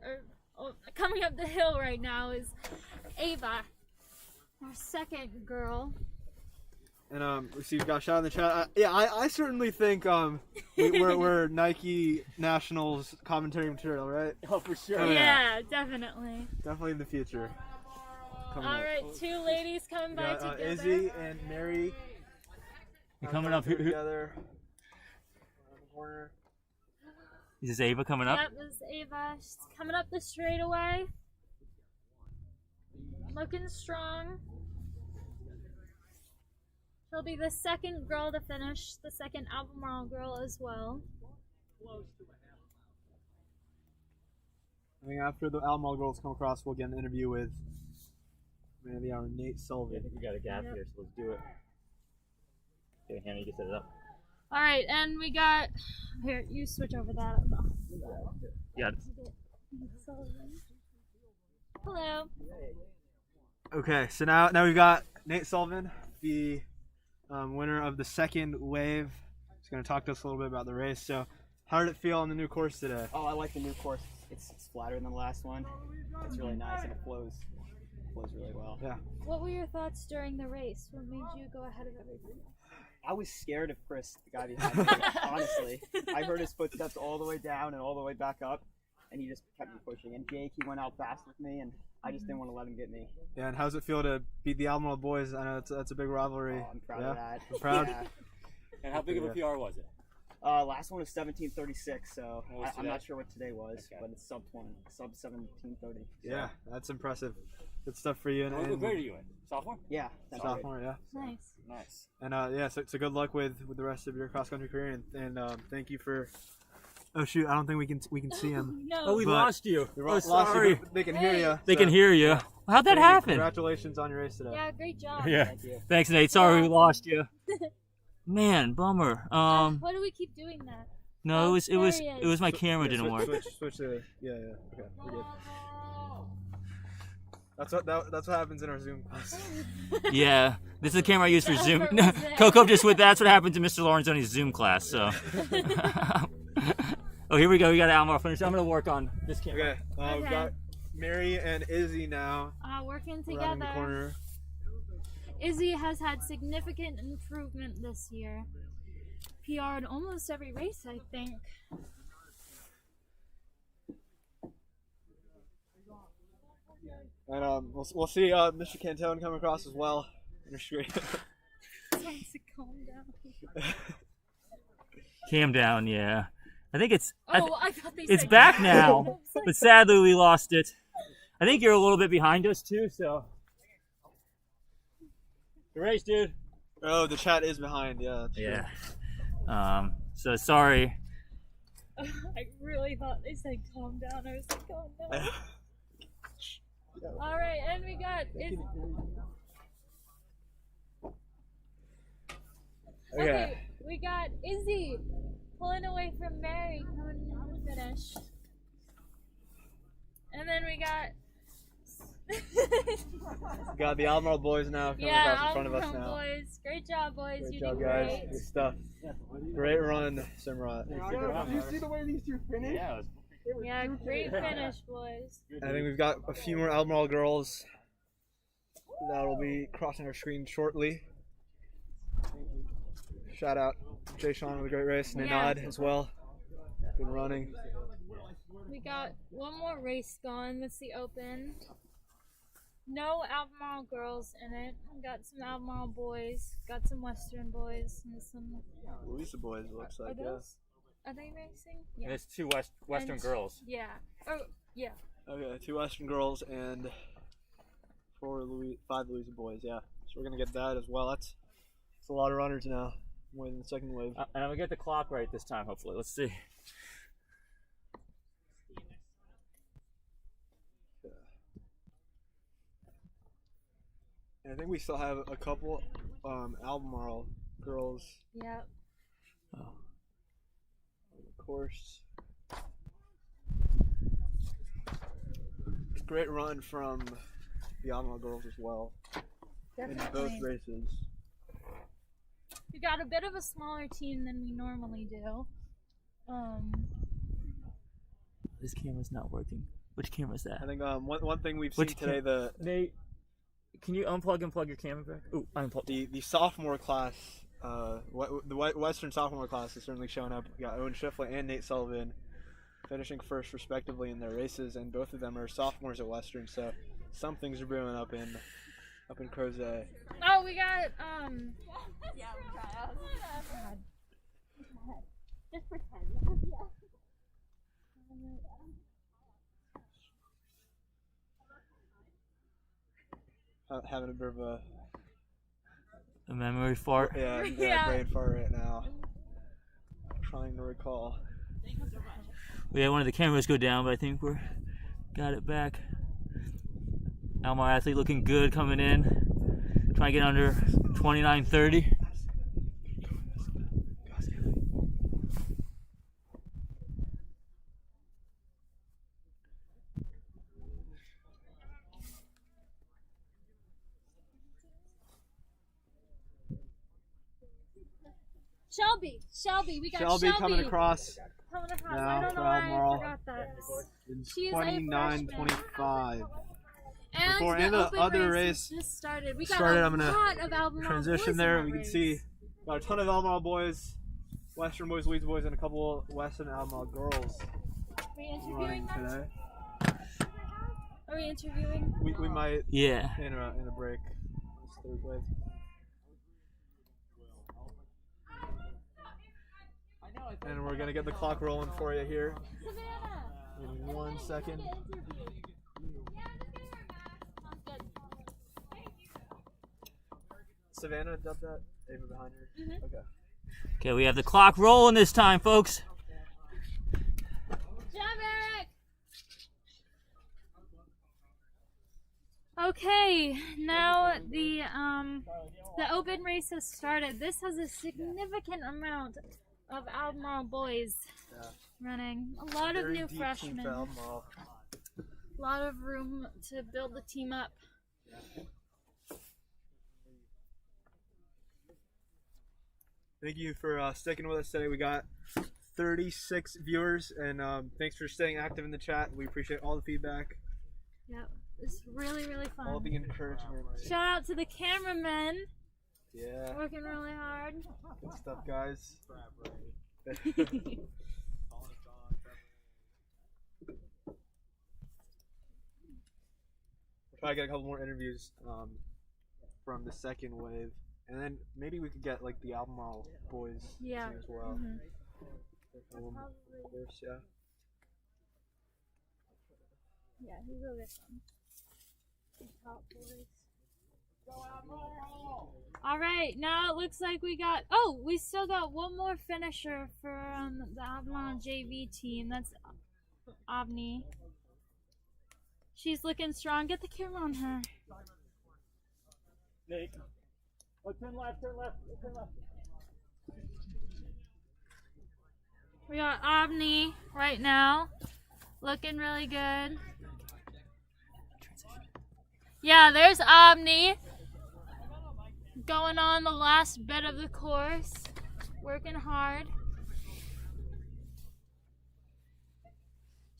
coming up the hill right now is Ava, our second girl. And we see we've got a shot in the chat. I certainly think we're Nike Nationals commentary material, right? Oh, for sure. Oh, Yeah, definitely. Definitely in the future. Coming All up. right, two ladies coming We by got, together. Izzy and Mary. Coming up here. together. Around the corner. Is this Ava coming up? That was Ava. She's coming up the straightaway. Looking strong. She'll be the second girl to finish, the second Albemarle girl as well. I think after the Albemarle girls come across, we'll get an interview with maybe our Nate Sullivan. I think we got a gap here, so let's do it. Okay, Hannah, you can set it up. All right, and we got here. You switch over that. Yeah. Hello. Okay, so now we've got Nate Sullivan, the winner of the second wave. He's going to talk to us a little bit about the race. So, how did it feel on the new course today? Oh, I like the new course. It's flatter than the last one. It's really nice and it flows really well. Yeah. What were your thoughts during the race? What made you go ahead of everything? I was scared of Chris, the guy behind me. Honestly, I heard his footsteps all the way down and all the way back up, and he just kept me pushing. And Jake, he went out fast with me, and I just didn't want to let him get me. Yeah, and how's it feel to beat the Albemarle boys? I know that's a big rivalry. Oh, I'm proud yeah? of that. I'm proud. Yeah. And how big of a PR was it? Last one was 17:36, so What was I'm today? not sure what today was, Okay. but it's sub 17:30. Yeah, that's impressive. Good stuff for you. What grade are you in? Sophomore? Yeah, that's right. Sophomore, yeah. Nice. Nice. And yeah, so good luck with the rest of your cross country career, and thank you for. Oh shoot! I don't think we can see him. No. Oh, we But- lost you. We Oh, lost sorry. you, but they can hear you. They can hear you. How'd that happen? Congratulations on your race today. Yeah, great job. Yeah. Thank you. Thanks, Nate. Sorry we lost you. Man, bummer. Why do we keep doing that? No, Oh, it there was he it is. was my camera didn't work. Switch the. Yeah. Okay, we're good. That's what happens in our Zoom class. Yeah, this is the camera I use for The Zoom. effort was there. Coco just with that's what happened to Mr. Lorenzoni's Zoom class. So. Oh, here we go. We got Albemarle finish. I'm gonna work on this camera. Okay, we've Okay. got Mary and Izzy now Working around the together. corner. Izzy has had significant improvement this year. PR'd almost every race, I think. And we'll see Mr. Cantone come across as well. Trying to calm down. Cam down, yeah. I think it's I thought they it's said back yeah. now, but sadly we lost it. I think you're a little bit behind us too, so. Good race, dude. Oh, the chat is behind. Yeah. That's true. Yeah. So sorry. I really thought they said calm down. I was like, calm down. All right, and we got Okay, we got Izzy pulling away from Mary coming to the finish. And then we got Got the Albemarle boys now coming across in front of us Albemarle now. boys. Great job, boys. Great You job, did guys. great. Good stuff. Great run, Simrat. Did you see the way these two finished? Yeah, Yeah, great finish, boys. I think we've got a few more Albemarle girls that will be crossing our screen shortly. Shout out Jay Sean with a great race, and Yeah. Nanad as well. Good running. We got one more race going. That's the Open. No Albemarle girls in it. We got some Albemarle boys. Got some Western boys and some. Louisa boys, it looks Are like, those? Are they racing? and Yeah. it's two Western And- girls. Yeah. Oh, yeah. yeah. Okay, 2 Western girls and 5 Louisa boys, yeah. So we're going to get that as well. That's a lot of runners now. More than the second wave. And I'm gonna get the clock right this time, hopefully. Let's see. And I think we still have a couple Albemarle girls Yep. on the course. Great run from the Albemarle girls as well in both Definitely. races. We got a bit of a smaller team than we normally do. This camera's not working. Which camera's that? I think one thing we've seen Which today, Nate, can you unplug and plug your camera back? Ooh, unplug. the sophomore class, the Western sophomore class has certainly shown up. We got Owen Schiffler and Nate Sullivan finishing first respectively in their races, and both of them are sophomores at Western, so some things are brewing up in Crozet. Oh, we got Yeah, we'll try out. God. Just pretend. Yeah. Having a bit of a memory fart. Yeah. brain fart right now. Trying to recall. We had one of the cameras go down, but I think we're got it back. Albemarle athlete looking good coming in. Trying to get under 29:30. Shelby, we got Shelby coming across Coming across. now I don't know for why Albemarle. I forgot that. in She is a freshman. 29:25. And Before the and the open other race race just started. We got started, a I'm gonna lot of Albemarle Transition boys there, in we that can race. see got a ton of Albemarle boys, Western boys, Louisa boys, and a couple Western Albemarle girls Are we interviewing running them? today. Are we interviewing? We might Yeah. in a break. This third wave. And we're gonna get the clock rolling for you here Savannah. in 1 second. Savannah, dub that. Ava behind her. Mhm. Okay. Okay, we have the clock rolling this time, folks. Job, Eric. Okay, now the open race has started. This has a significant amount of Albemarle boys running. A lot of Very new deep team freshmen. for Albemarle. A lot of room to build the team up. Thank you for sticking with us today. We got 36 viewers, and thanks for staying active in the chat. We appreciate all the feedback, Yep, it's really, really fun. all the encouragement. Shout out to the cameramen, Yeah, working really hard. good stuff, guys. We'll try to get a couple more interviews from the second wave, and then maybe we could get like the Albemarle boys Yeah. team as well. Mhm. Of course, yeah. Yeah, he's over there. Top boys. All right, now it looks like we got. Oh, we still got one more finisher for the Albemarle JV team. That's Avni. She's looking strong. Get the camera on her. Nate. Oh, turn left, turn left, turn left. We got Omni right now, looking really good. Yeah, there's Omni going on the last bit of the course, working hard.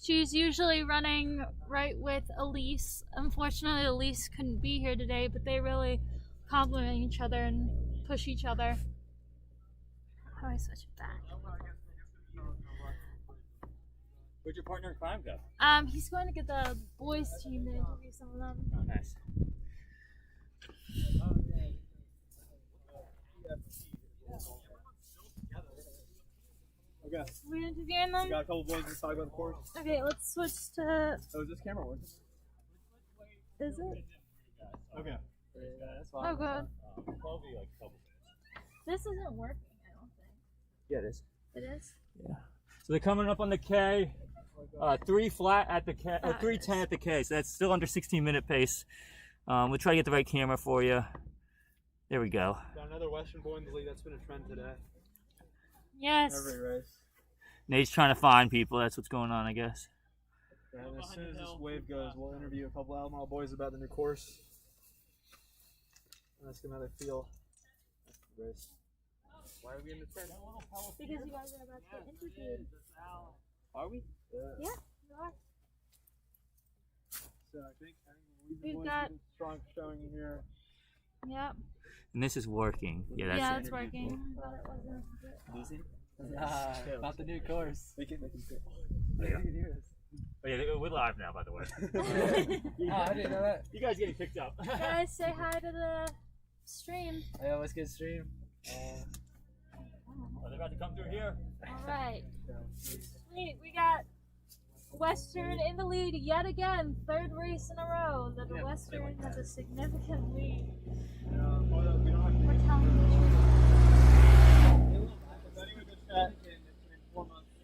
She's usually running right with Elise. Unfortunately, Elise couldn't be here today, but they really complement each other and push each other. How do I switch it back? Where'd your partner in crime go? He's going to get the boys team to interview some of them. Oh, nice. Okay. We're interviewing them? We got a couple boys to talk about the course. Okay, let's switch to. Oh, is this camera working? Is it? Okay. That's Oh, good. Probably like a couple. This isn't working, I don't think. Yeah, it is. It is? Yeah. So they're coming up on the K. 3 flat at the K, 3:10 at the K. So that's still under 16-minute pace. We'll try to get the right camera for you. There we go. Got another Western boy in the league. That's been a trend today. Yes. Every race. Nate's trying to find people. That's what's going on, I guess. Yeah, and as soon as this wave goes, we'll interview a couple Albemarle boys about the new course. Ask them how they feel after the race. Why are we in the tent? Because you guys are about to get interviewed. Are we? Yeah, you are. So I think We've boys got- did a strong showing in here. Yep. And this is working. Yeah, that's Yeah, it. it's working. I thought it wasn't. Lucy? About the new course. Make it fit. Oh, yeah, we're live now, by the way. I didn't know that. You guys getting picked up. Guys, say hi to the stream. I always get stream. Are they about to come through here? Alright. Sweet, we got Western in the lead yet again. 3rd race in a row that the Western has a significant lead. We're telling the truth.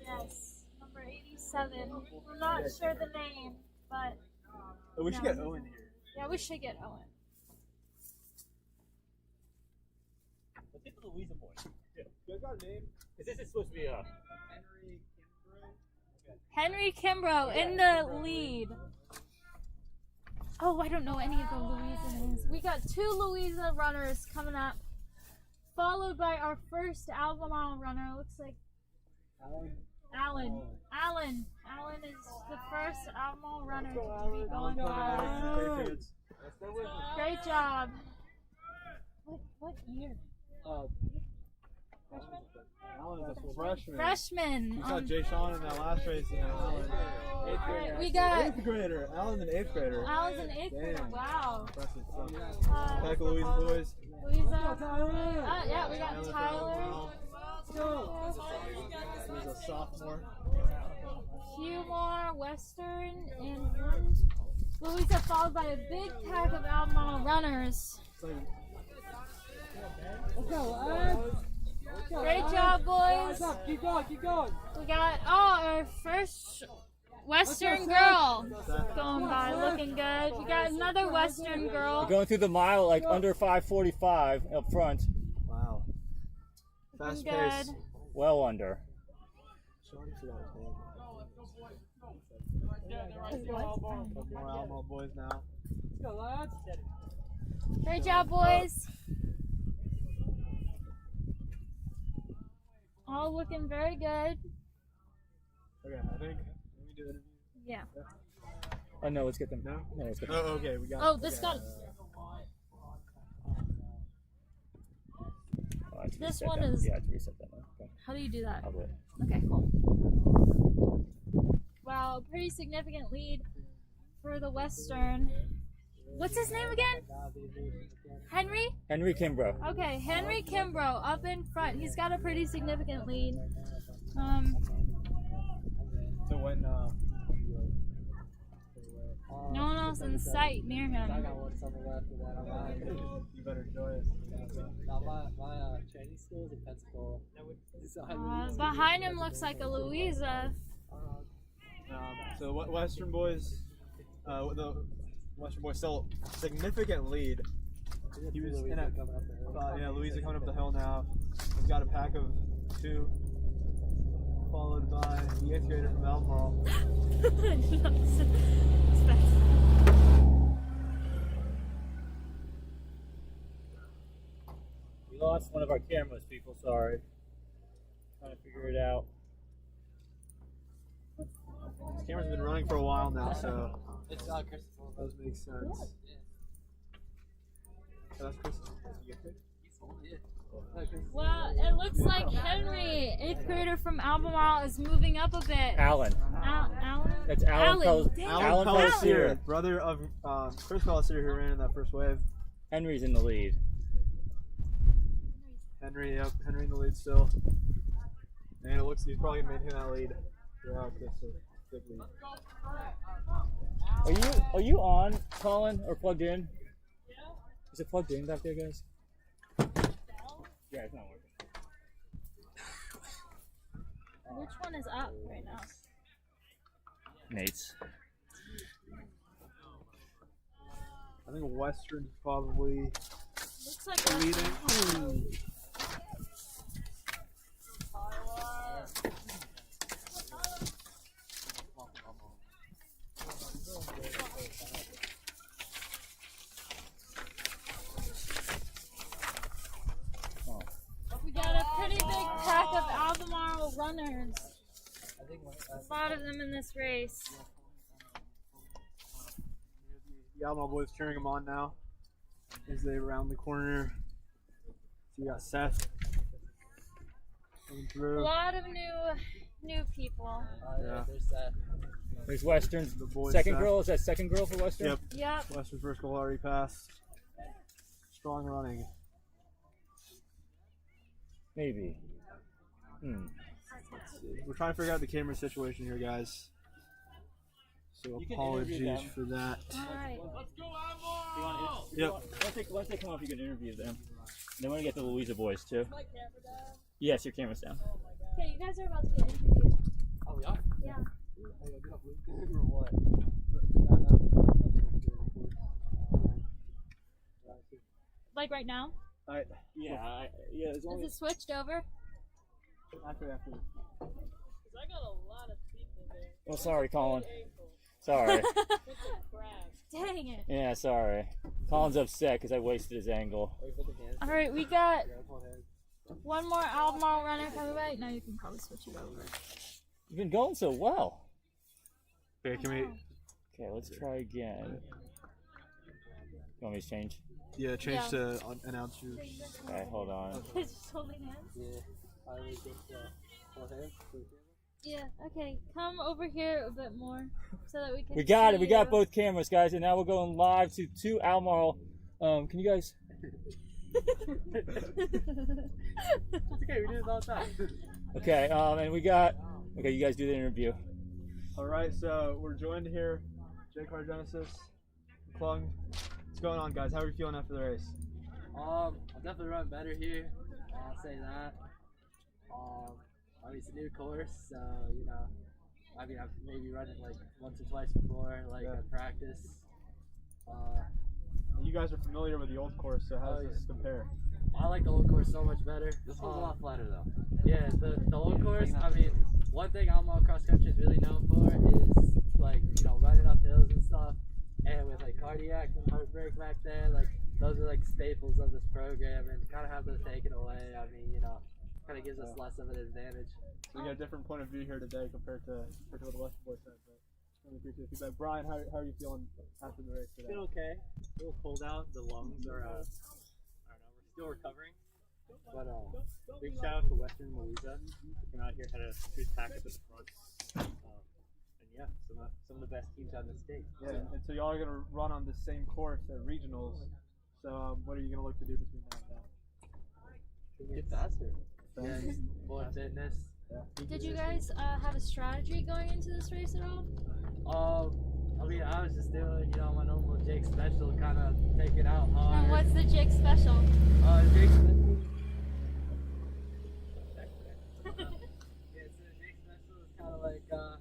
Yes, number 87. We're not sure the name, but Oh, we should get Owen here. yeah, we should get Owen. Let's get the Louisa boy. Yeah. You guys got a name? Because this is supposed to be a... Henry Kimbrough in the lead. Oh, I don't know any of the Louisa names. We got 2 Louisa runners coming up, followed by our first Albemarle runner. Looks like Alan. Alan is the first Albemarle runner to be going by. Great job. What year? Freshman? Alan is a freshman. Freshman. We saw Jay Sean in that last race, and Alan. Alright, we got 8th grader. Alan's an 8th grader. Alan's an 8th grader. Damn. Wow. Impressive. So, back to Louisa boys. Louisa. Yeah, we got Tyler. He's a sophomore. Few more Western and one. Louisa followed by a big pack of Albemarle runners. Great job, boys. Keep going, keep going. We got our first Western girl going by, looking good. We got another Western girl. Going through the mile like under 5:45 up front. Wow. Fast Looking pace. good. Well under. Shorty forgot his name. Couple more Albemarle boys now. Great job, boys. All looking very good. Okay, I think. Let me do the interview. Yeah. Oh no, let's get them. No? No, let's get Oh, them. okay, we got. Oh, this got. Oh, I have to This reset one that. is- Yeah, I have to reset that now. Okay. How do you do that? I'll do it. Okay, cool. Wow, pretty significant lead for the Western. What's his name again? Henry? Henry Kimbrough. Okay, Henry Kimbrough up in front. He's got a pretty significant lead. So when No one else in sight near him. you better enjoy it. My training school is in Pensacola. Behind him looks like a Louisa. So what Western boys, the Western boys still significant lead. He was in a, yeah, Louisa coming up the hill now. We've got a pack of 2, followed by the 8th grader from Albemarle. We lost one of our cameras, people. Sorry. Trying to figure it out. This camera's been running for a while now, so it does make sense. So that's Chris. Well, it looks like Henry, 8th grader from Albemarle, is moving up a bit. Alan. Alan? That's Alan. Dang. Alan Pellissier. Pellissier, brother of Chris Pellissier, who ran in that first wave. Henry's in the lead. Henry, yep, Henry in the lead still. And it looks he's probably gonna maintain that lead throughout this big lead. Are you on, Colin, or plugged in? Is it plugged in back there, guys? Yeah, it's not working. Which one is up right now? Nate's. I think Western's probably Looks like leading. we got a pretty big pack of Albemarle runners. A lot of them in this race. The Albemarle boys cheering them on now as they round the corner. So you got Seth coming A through. lot of new people. Yeah. There's Western's The boys second Seth. girl. Is that second girl for Western? Yep. Yep. Western first goal already passed. Strong running. Maybe. We're trying to figure out the camera situation here, guys. So You can apologies interview them. for that. Alright. Yep. Once they come up, you can interview them. Then we're gonna get the Louisa boys too. Yes, your camera's down. Okay, you guys are about to get interviewed. Oh, we are? Yeah. Like right now? Alright. Yeah, yeah. As long Is it switched over? After. Oh, sorry, Colin. Sorry. Dang it. Yeah, sorry. Colin's upset because I wasted his angle. Alright, we got one more Albemarle runner coming back. Now you can probably switch it over. You've been going so well. Okay, can we? Okay, let's try again. You want me to change? Yeah, change Yeah. to announce you. Okay, hold on. Just holding hands? Yeah, okay. Come over here a bit more so that we can We got see it. We got you. both cameras, guys, and now we're going live to 2 Albemarle. Can you guys? It's okay, we do this all the time. Okay, and we got. Okay, you guys do the interview. Alright, so we're joined here. Jake Genesis, Klung. What's going on, guys? How are you feeling after the race? I'll definitely run better here. I'll say that. I mean, it's a new course, so, you know, I mean, I've maybe run it like once or twice before, like Yeah. at practice. You guys are familiar with the old course, so how does this compare? I like the old course so much better. This one's a lot flatter though. Yeah, the old course, I mean, one thing Albemarle cross country is really known for is, like, you know, running up hills and stuff. And with, like, cardiac and heartbreak back there, like, those are, like, staples of this program. And to kind of have those taken away, I mean, you know, kind of gives us less of an advantage. So we got a different point of view here today compared to what the Western boys said. But really appreciate the feedback. Brian, how are you feeling after the race today? Been okay. A little cold out. The lungs are, I don't know, we're still recovering. But big shout out to Western and Louisa. Came out here, had a good pack up at the front. And yeah, some of the best teams out in the state. Yeah, and so y'all are going to run on the same course at regionals. So what are you going to look to do between now and then? Get faster. Yeah, just more fitness. Did you guys have a strategy going into this race at all? I mean, I was just doing, you know, my normal Jake special, kind of take it out hard. And what's the Jake special? Jake special. Yeah, so Jake special is kind of like go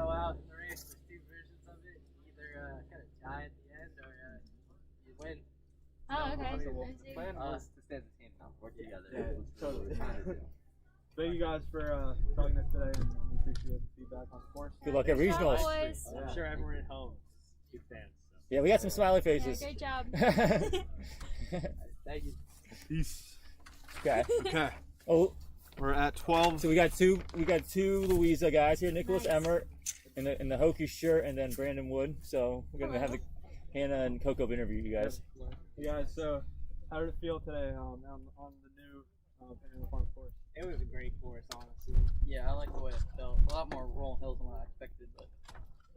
out in the race. There's 2 versions of it. Either kind of die at the end or you win. Oh, okay. Plan was to stay as a team now, work together. Yeah, totally. Totally. Thank you guys for talking to us today, and we appreciate the feedback on course. Good luck at Good job, regionals. boys. I'm sure everyone at home is big fans. Yeah, we got some smiley Yeah, faces. great job. Thank you. Peace. Okay. Okay, Oh, we're at 12. so we got two Louisa guys here. Nicholas Nice. Emmert in the Hokie shirt, and then Brandon Wood. So we're gonna have Hannah and Coco interview you guys. Hey guys, so how did it feel today on the new Panorama Farm course? It was a great course, honestly. Yeah, I like the way it felt. A lot more rolling hills than what I expected, but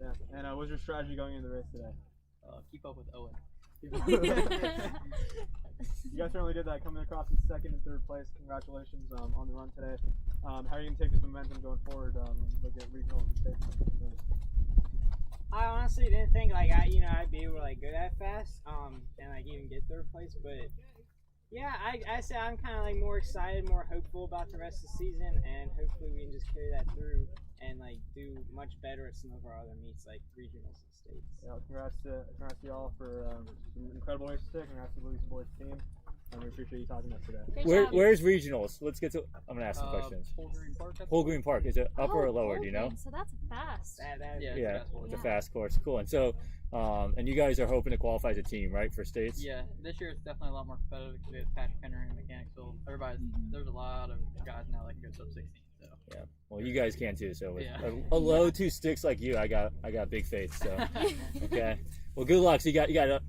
Yeah, and what was your strategy going into the race today? keep up with Owen. You guys certainly did that, coming across in second and third place. Congratulations on the run today. How are you going to take this momentum going forward? Look at regional and state. I honestly didn't think like I'd be able to like go that fast, and like even get third place. But yeah, I say I'm kind of like more excited, more hopeful about the rest of the season, and hopefully we can just carry that through and like do much better at some of our other meets like regionals and states. Yeah, congrats to y'all for some incredible races today. Congrats to the Louisa boys team, and we appreciate you talking to us today. Great job. Where's regionals? Let's get to. I'm gonna ask some questions. Whole Green Park. I think? Whole Green Park, is it upper or lower? Do you know? Holden, So that's fast. That Yeah, Yeah, it's a fast it's a Yeah. fast course. Cool. And so, and you guys are hoping to qualify as a team, right, for states? Yeah, this year it's definitely a lot more competitive because we have Patrick Henry and mechanics. So there's a lot of guys now that can go sub 16. So Yeah. Well, you guys can too. So with Yeah. a low two sticks like you, I got big faith. So okay. Well, good luck. So you got to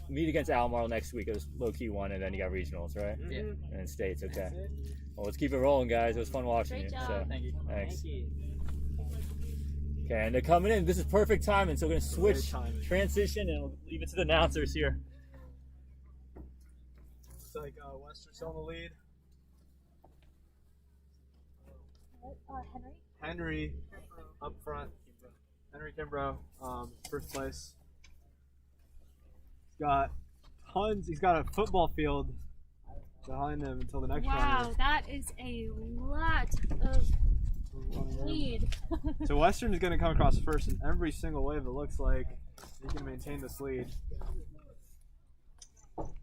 meet against Albemarle next week. It was low key one, and then you got regionals, right? yeah, And then states. Okay. That's it. Well, let's keep it rolling, guys. It was fun watching Great you. job. So thank you. thanks. Thank you. Okay, and they're coming in. This is perfect timing. So we're gonna switch, Great timing. transition, and we'll leave it to the announcers here. Looks like Western still in the lead. Henry? Henry up front. Henry Kimbrough, first place. He's got a football field behind him until the next Wow, round. that is a lot of lead. So Western is going to come across first in every single wave. It looks like he can maintain this lead.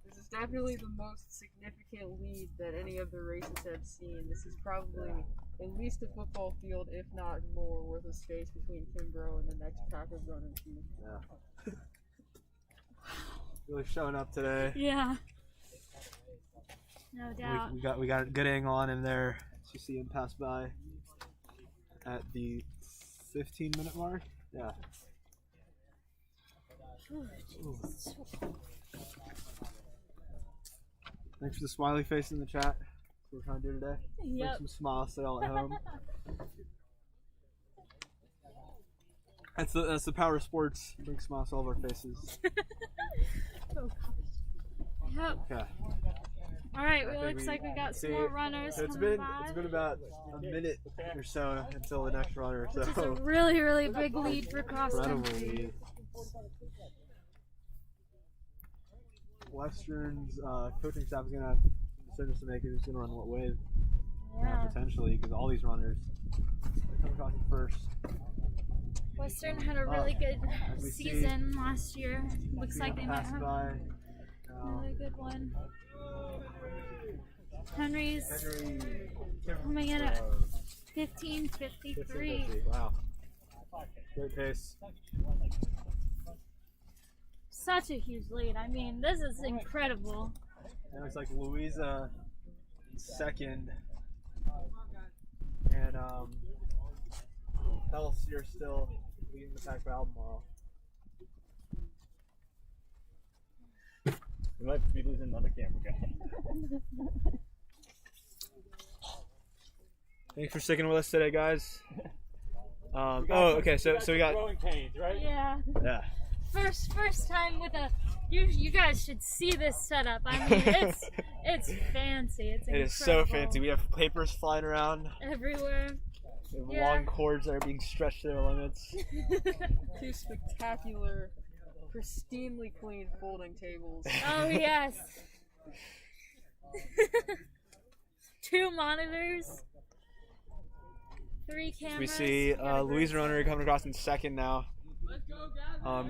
This is definitely the most significant lead that any of the races have seen. This is probably at least a football field, if not more, worth of space between Kimbrough and the next pack of runners. Yeah. Really showing up today. Yeah. No doubt. We got a good angle on him there. So you see him pass by at the 15-minute mark. Yeah. Ooh, Thanks for the smiley face in the chat. That's what we're trying to do today. Make Yep. some smiles to all at home. That's the power of sports. Bring smiles to all of our faces. Oh, gosh. Yep. Okay. All right. I Well, think looks like we got some see, more runners so it's coming been by. about a minute or so until the next runner. Which is a So really, really big lead for cross incredible country. lead. Western's coaching staff is gonna have decisions to make who's gonna run what wave Yeah. potentially, because all these runners are coming across it first. Western had a really good as we see, season last year. Looks like they might pass have by. another good one. Henry's Henry coming in at 15:53. Wow. Great pace. Such a huge lead. I mean, this is incredible. And it looks like Louisa in second. And Health, you're still leading the pack for Albemarle. We might be losing another camera guy. Thanks for sticking with us today, guys. Okay. So we got. growing pains, right? Yeah. Yeah. First time with a. You guys should see this setup. I mean, it's fancy. It's It incredible. is so fancy. We have papers flying around. Everywhere. We have Yeah. long cords that are being stretched to their limits. Two spectacular, pristinely clean folding tables. Oh yes. 2 monitors. 3 cameras. We see got a Louisa great runner setup. coming across in second now.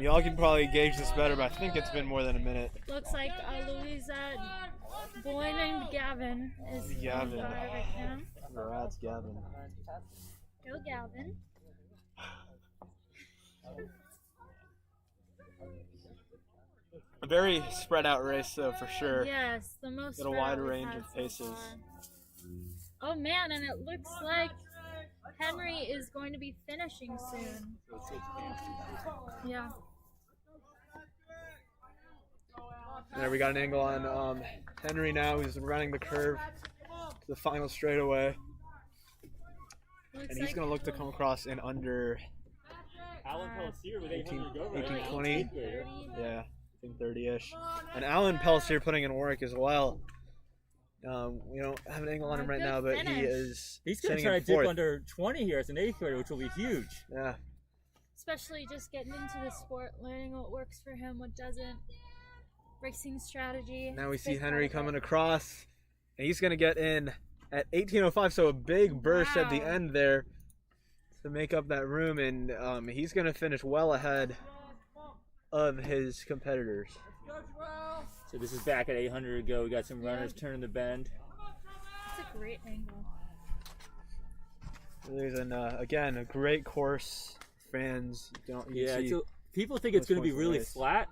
Y'all can probably gauge this better, but I think it's been more than a minute. Looks like Louisa Gavin is Gavin. going by right now. Congrats, Gavin. Go Gavin. A very spread out race, though, for sure. Yes, the most. Got a spread wide we've range had of so paces. far. Oh man, and it looks like Henry is going to be finishing soon. Yeah. There we got an angle on Henry now. He's running the curve to the final straightaway. Looks And he's like going to look to come across in under Alan Pelletier with 18, 800 to go, right? 1820. 30. Yeah, 1830-ish. And Alan Pelletier putting in work as well. We don't have an angle on him right Good now, but he finish. is He's going to sitting try in to dip fourth. under 20 here as an 8th grader, which will be huge. Yeah. Especially just getting into the sport, learning what works for him, what doesn't. Racing strategy. Now we see big Henry part of coming it. across, and he's going to get in at 18:05, so a big burst at the Wow. end there to make up that room, and he's going to finish well ahead of his competitors. So this is back at 800 to go. We got some runners turning the bend. It's a great angle. There's again a great course. Fans don't you Yeah, see so people think it's those going to be points in the really race. flat,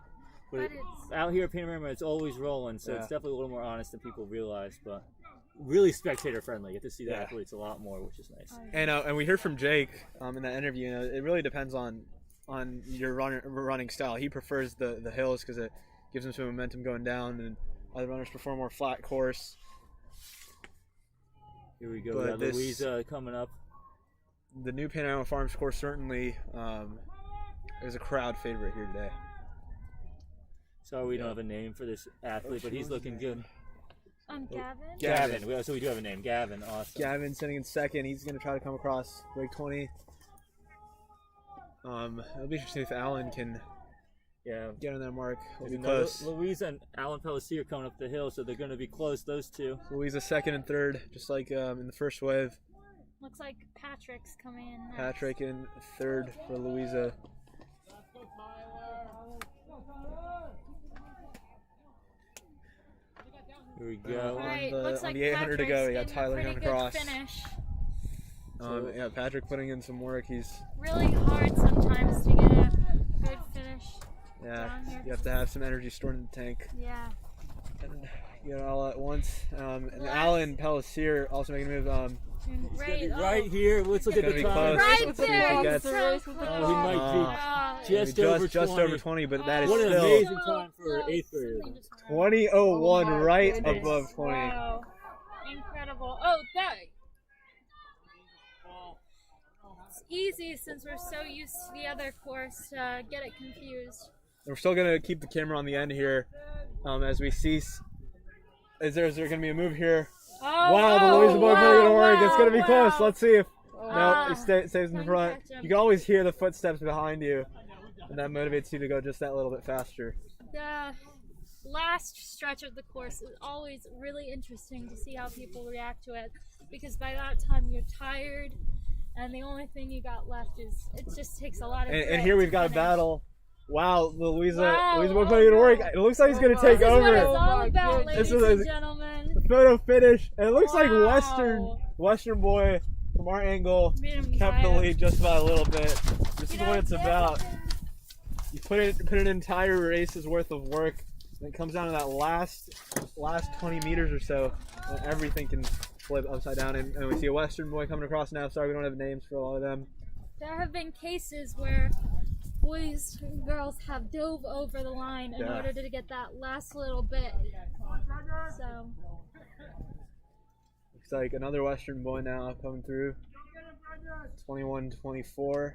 but But it's out here at Panorama, it's always rolling, so Yeah. it's definitely a little more honest than people realize, but really spectator friendly. You get to see the Yeah. athletes a lot more, which is nice. And we heard from Jake in that interview. It really depends on your running style. He prefers the hills because it gives him some momentum going down, and other runners prefer more flat course. Here we go. But We got this- Louisa coming up. The new Panorama Farms course certainly is a crowd favorite here today. Sorry we don't have a name for this athlete, but he's looking good. Gavin. Gavin. So we do have a name. Gavin. Awesome. Gavin sitting in second. He's going to try to come across break 20. It'll be interesting if Alan can get on that mark. We'll be Another- close. Louisa and Alan Pelletier coming up the hill, so they're going to be close, those two. Louisa second and third, just like in the first wave. Looks like Patrick's coming in next. Patrick in third for Louisa. Here we go. Alright, on the, looks on like the 800 to go, you got Patrick's Tyler getting a coming pretty across. good finish. Yeah, Patrick putting in some work. He's Really hard sometimes to get a good finish. down here. you have to have some energy stored in the tank. Yeah. And get it all at once. And Alan Pelletier also making a move. Right, Right here. Let's look at Gonna the be time. close. Right Let's see if he there. gets- So Oh, he close. might Oh, be just over 20. over 20, but that is What an still amazing time for close. 8th graders. 20:01, Oh my right goodness. above 20. Wow. Incredible. Oh, that. It's easy since we're so used to the other course to get it confused. We're still gonna keep the camera on the end here, as we see. Is there gonna be a move here? Oh, Wow, the Louisa boy putting it to work. It's gonna be close. Let's see if Ah. he stays in Couldn't front. catch him. You can always hear the footsteps behind you, and that motivates you to go just that little bit faster. The last stretch of the course is always really interesting to see how people react to it, because by that time you're tired and the only thing you got left is it just takes a lot of And grit here we've to got a finish. battle. Wow, Louisa Wow, boy oh putting it to work. no. It looks like he's gonna Oh take my This is what it's over. all my about, goodness. ladies This is and a- gentlemen. Photo finish, and it looks like Wow. Western boy from our angle Made him kept the tired. lead just about a little bit. This is You what know, it's this about. happens. You put an entire race's worth of work, and it comes down to that last 20 meters or so, and everything can flip upside down. And we see a Western boy coming across now. Sorry, we don't have names for a lot of them. There have been cases where boys and girls have dove over the line in Yeah. order to get that last little bit. So, Looks like another Western boy now coming through. 21-24.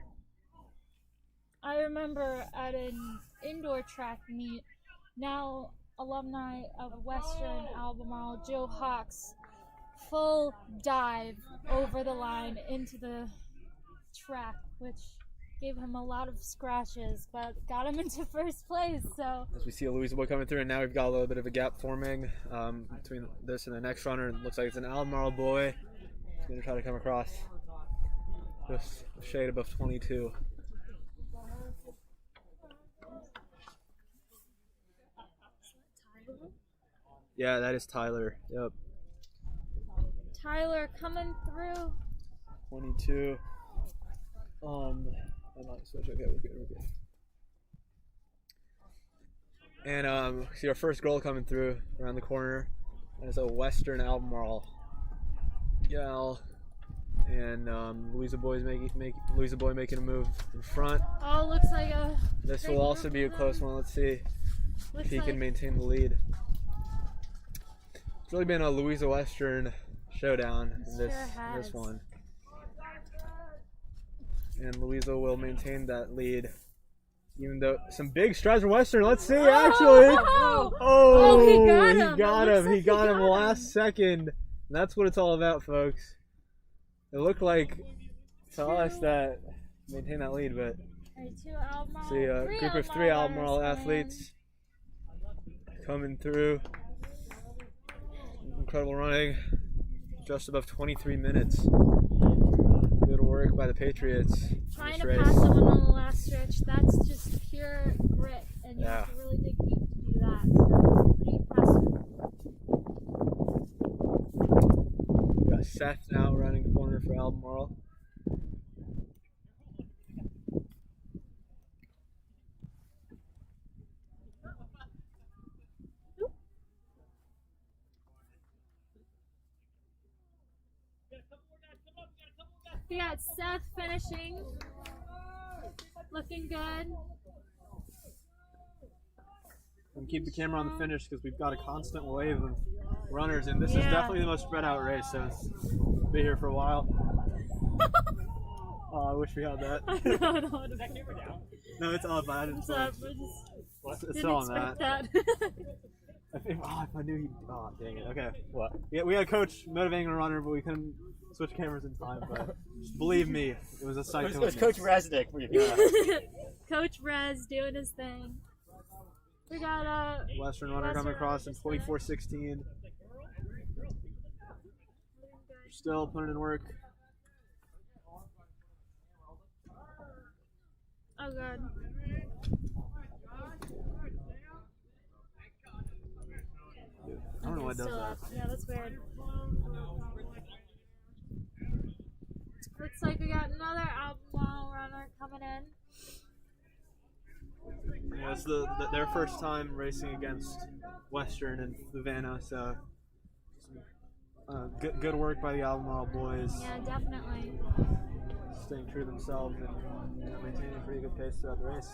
I remember at an indoor track meet, now alumni of Western Albemarle, Joe Hawks, full dive over the line into the track, which gave him a lot of scratches, but got him into first place. So As we see a Louisa boy coming through, and now we've got a little bit of a gap forming between this and the next runner. It looks like it's an Albemarle boy. He's going to try to come across just a shade above 22. Yeah, that is Tyler. Yep. Tyler coming through. 22. I'm not switch. Okay, we're good. And see our first girl coming through around the corner. And it's a Western Albemarle gal. And Louisa boy making a move in front. Oh, looks like a. This great will also move be a for close them. one. Let's see Looks if he like can maintain the lead. It's really been a Louisa Western showdown in Sure this has. one. And Louisa will maintain that lead. Even though some big strides from Western. Let's see, actually. Oh, he got him. He got It looks him. like He got him him. last second. That's what it's all about, folks. It looked like to us that maintain that lead, but Alright, 2 Albemarle. see a 3 group of 3 Albemarle runners coming in. athletes coming through. Incredible running. Just above 23 minutes. Good work by the Patriots. Trying this to race. pass someone on the last stretch. That's just pure grit, and you Yeah. have to really dig deep to do that. So pretty impressive. We got Seth now running the corner for Albemarle. We got Seth finishing, looking good. And keep the camera on the finish because we've got a constant wave of runners, and this is Yeah. definitely the most spread out race, so it's be here for a while. Oh, I wish we had that. No, Is that camera down? No, it's up. I didn't. What's up? I just It's didn't on that. expect that. If I knew he. Oh, dang it. Okay. What? Yeah, we had a coach motivating a runner, but we couldn't switch cameras in time. But just believe me, it was a sight to It was witness. Coach Resnick. Coach Rez doing his thing. We got a Western runner coming across in 24:16. Still putting in work. Oh god. I don't know what does Still that. up. Yeah, that's weird. Looks like we got another Albemarle runner coming in. Yeah, it's their first time racing against Western and Savannah, so good work by the Albemarle boys. Yeah, definitely. Staying true to themselves and maintaining a pretty good pace throughout the race.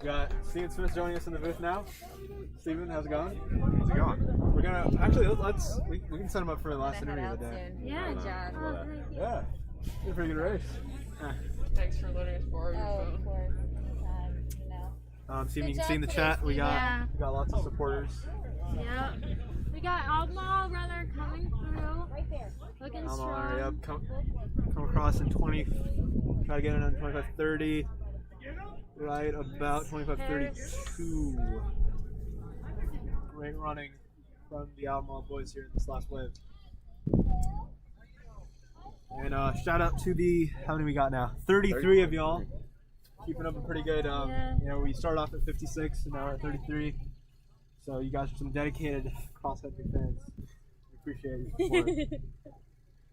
We got Steven Smith joining us in the booth now. Steven, how's it going? How's it going? We're gonna actually we can set him up for the last interview of the day. Yeah, good job. Oh, thank you. Yeah, it's a pretty good race. Thanks for letting us borrow your phone. Of course. Steven, you Good can see in the job chat we got Yeah. lots of supporters. Yep. We got Albemarle runner coming through. Right there. Looking Albemarle, strong. yep, come across in 20. Try to get it on 25:30. Right about 25:32. Great running from the Albemarle boys here in this last wave. And shout out to the, how many we got now? 33 of y'all. Keeping up a pretty good, Yeah. you know, we started off at 56 and now we're at 33. So you guys are some dedicated cross-country fans. We appreciate your support.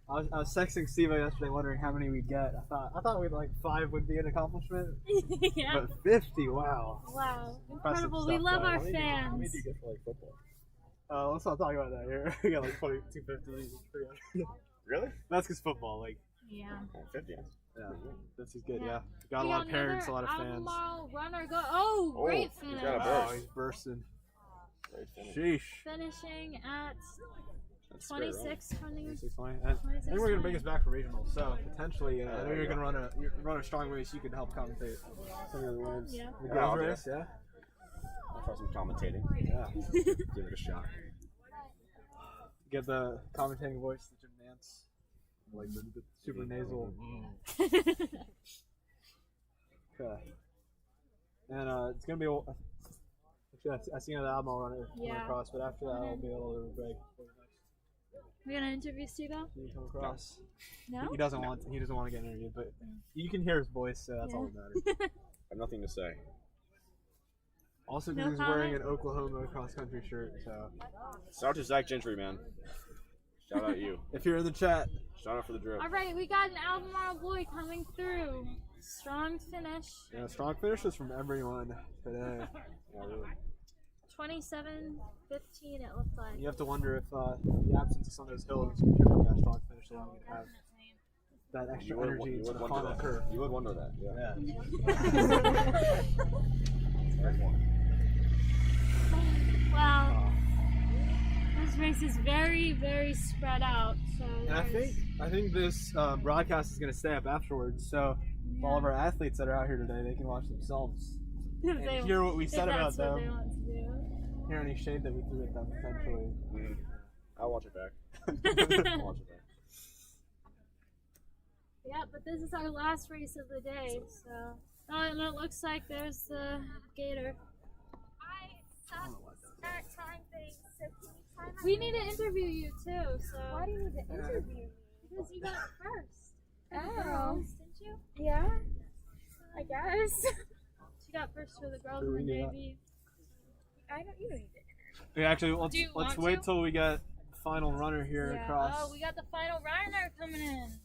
I was texting Steve yesterday wondering how many we'd get. I thought we'd like 5 would be an accomplishment. Yeah. But 50, wow. Wow. Impressive Incredible. We stuff, love though. our How many fans. do you get for like football? Let's not talk about that here. We got like 250, 300. Really? That's because football, like. Yeah. 50. Yeah, this is good. Yeah. Yeah, got a We lot of parents, a another lot of fans. Albemarle runner go. Oh, great he's finish. got a Wow, burst. he's bursting. Great finish. Sheesh. Finishing at That's great running. 26:20. 26:20. I think we're gonna bring us back for regionals, so potentially, I know you're gonna run a strong race. You could help commentate some of the other waves. Yeah. The Yeah, girls I'll do race, it. yeah. I'll try some commentating. Yeah. Give it a shot. Get the commentating voice, the Jim Nance, like the super nasal. Okay. And it's gonna be. Actually, I seen the Albemarle runner coming Yeah. across, but after that, I'll be able to break. We're gonna interview Steve-O? Can you come across? No? He doesn't want to get interviewed, but you can hear his voice, so that's all that matters. I have nothing to say. Also, No because he's wearing an comment? Oklahoma cross-country shirt. So, Shout out to Zach Gentry, man. Shout out you. if you're in the chat, Shout out for the drip. All right, we got an Albemarle boy coming through. Strong finish. yeah, strong finishes from everyone today. Yeah, really. 27:15 it looked like. You have to wonder if the absence of some of those hills is contributing to that strong finish, allowing you to have that extra energy into the final curve. You would wonder that. Yeah. Wow. This race is very, very spread out. So And I think this broadcast is going to stay up afterwards. So all of our athletes that are out here today, they can watch themselves and hear what we said about them. They want to do. Hear any shade that we threw at them potentially. I'll watch it back. I'll watch it back. Yeah, but this is our last race of the day, so. Oh, and it looks like there's the gator. I suck at time things, so can you try my We need to interview you too, so. Why do you need to interview me? Because you got first. Oh. Girls, didn't you? Yeah, I guess. She got first for the girls Sure, and the we knew JV. You don't need to. Yeah, actually, Do you let's want wait to? till we get the final runner here Yeah. across. Oh, we got the final runner coming in.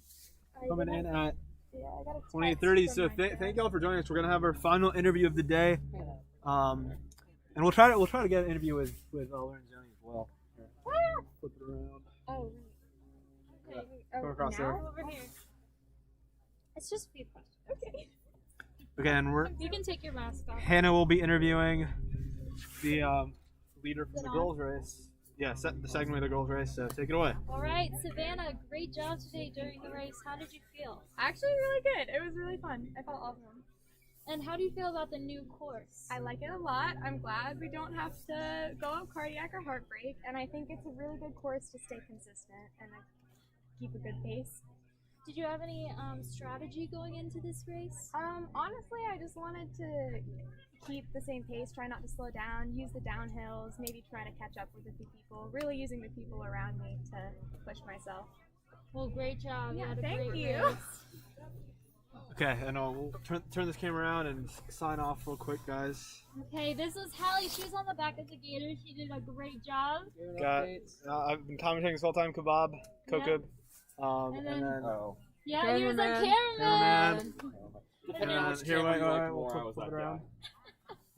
Coming in at Yeah, I got a 28:30. So thank y'all for joining us. We're gonna have our final interview of the day, and we'll try to get an interview with Lorenzoni as well. Here. Flip it around. Oh, Yeah. oh, Go across now? there. Over here. It's just a few questions. Okay. Okay, and You can take your mask off. Hannah will be interviewing the leader from Is it the on? girls' race. Yeah, the second of the girls' race. So take it away. All right, Savannah, great job today during the race. How did you feel? Actually, really good. It was really fun. I felt awesome. And how do you feel about the new course? I like it a lot. I'm glad we don't have to go up cardiac or heartbreak, and I think it's a really good course to stay consistent and keep a good pace. Did you have any strategy going into this race? Honestly, I just wanted to keep the same pace, try not to slow down, use the downhills, maybe try to catch up with a few people, really using the people around me to push myself. Well, great job. Yeah, you had a thank great you. race. Okay, and we'll turn this camera around and sign off real quick, guys. Okay, this is Hallie. She was on the back of the gator. She did a great job. I've been commentating this whole time, Kebab, Kokub, And then- Oh. Yeah, here's our Cameraman. cameraman. And then here, wait, we'll flip it around.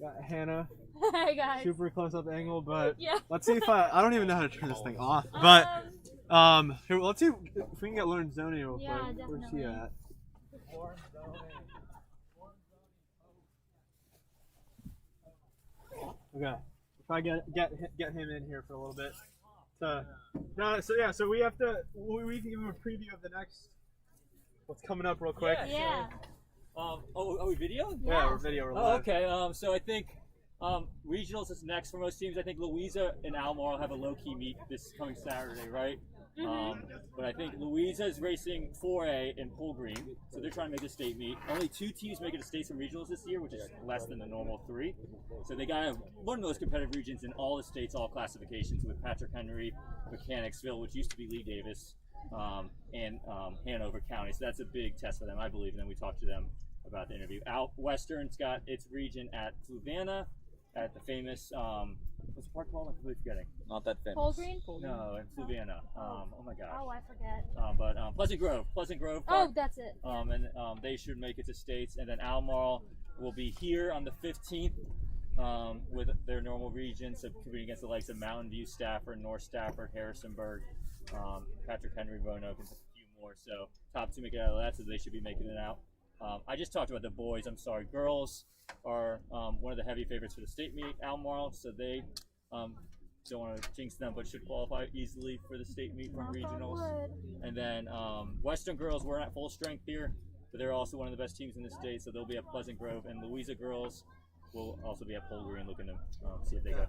Got Hannah, Hey guys. super close up angle, but Yeah. let's see if I don't even know how to turn this thing off. But here, let's see if we can get Lorenzoni real Yeah, quick. Where's he definitely. at? Okay, if I get him in here for a little bit. So we have to we can give him a preview of the next what's coming up real quick. Yeah. Are we video? Yeah, we're video. We're Oh, live. okay. So I think regionals is next for most teams. I think Louisa and Albemarle have a low-key meet this coming Saturday, right? But I think Louisa is racing 4A in Pool Green, so they're trying to make a state meet. Only 2 teams make it to states and regionals this year, which is less than the normal 3. So they got one of those competitive regions in all the states, all classifications, with Patrick Henry, Mechanicsville, which used to be Lee Davis, and Hanover County. So that's a big test for them, I believe. And then we talked to them about the interview. Out Western's got its region at Fluvanna, at the famous what's the park called? I'm completely forgetting. Not that famous. Pool Green? No, in Fluvanna. Oh my gosh. Oh, I forget. But Pleasant Grove Oh, Park. that's it. And they should make it to states. And then Albemarle will be here on the 15th with their normal regions, so competing against the likes of Mountain View, Stafford, North Stafford, Harrisonburg, Patrick Henry, Roanoke, and a few more. So top 2 make it out of that, so they should be making it out. I just talked about the boys. I'm sorry, girls are one of the heavy favorites for the state meet, Albemarle, so they don't want to jinx them, but should qualify easily for the state meet from regionals. And then Western girls, we're at full strength here, but they're also one of the best teams in the state, so they'll be at Pleasant Grove. And Louisa girls will also be at Pool Green, looking to see if they go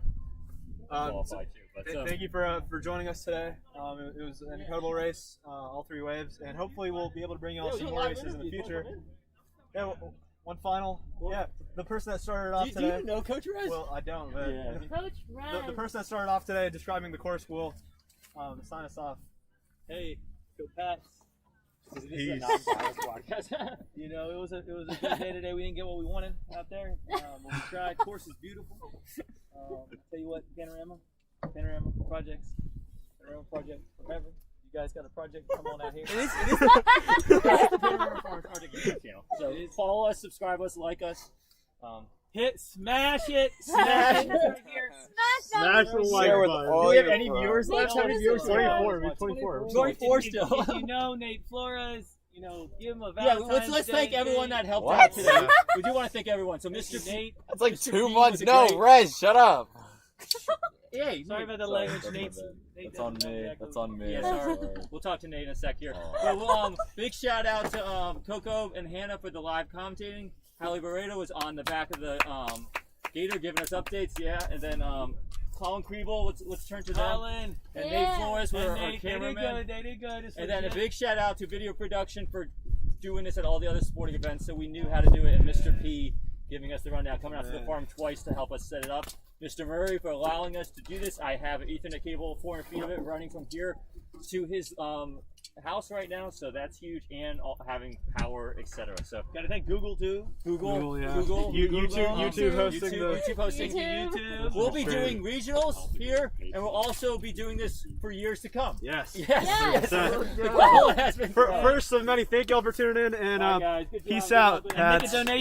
qualify too. But Thank you for joining us today. It was an incredible race, all 3 waves, and hopefully we'll be able to bring y'all some more races in the future. Yeah, one final. Yeah, the person that started off today. Do you know Coach Rez? Well, I don't, but Coach Rez. the person that started off today describing the course will sign us off. Hey, go Pats. This is a non-biased podcast. You know, it was a good day today. We didn't get what we wanted out there. But we tried. Course is beautiful. Tell you what, Panorama project forever. You guys got a project? Come on out here. It is the Panorama Farms Project YouTube channel. So follow us, subscribe us, like us. Smash it right here. Smash the like Share with button. all Do we have any viewers left? How many viewers? 24. We have 24. 24 still. If you know Nate Flores, you know, give him a Yeah, Valentine's let's Day thank everyone gift. that helped out today. We do want to thank everyone. So Mr. Nate, It's like Mr. 2 P months. was a No, great- Rez, shut up. Hey, Sorry about the Sorry, language, that's Nate. on me. That's on me. Yeah, sorry. We'll talk to Nate in a sec here. But big shout out to Coco and Hannah for the live commentating. Hallie Barreto was on the back of the Gator giving us updates. Yeah, and then Colin Kriebel, let's turn to them. Colin. And Nate Flores were our They cameraman. did good. It's And then a legit. big shout out to video production for doing this at all the other sporting events, so we knew how to do it. And Mr. P giving us the rundown, coming out to the farm twice to help us set it up. Mr. Murray for allowing us to do this. I have an Ethernet cable, 400 feet of it, running from here to his house right now, so that's huge, and having power, etc. So Gotta thank Google too. Google, yeah. Google, YouTube hosting YouTube hosting. YouTube. We'll be doing regionals here, and we'll also be doing this for years to come. Yes. Yes. So, The goal has been first of many, thank y'all for tuning in, and Bye, guys. Good job. peace Good out. luck. And make a Pats. donation.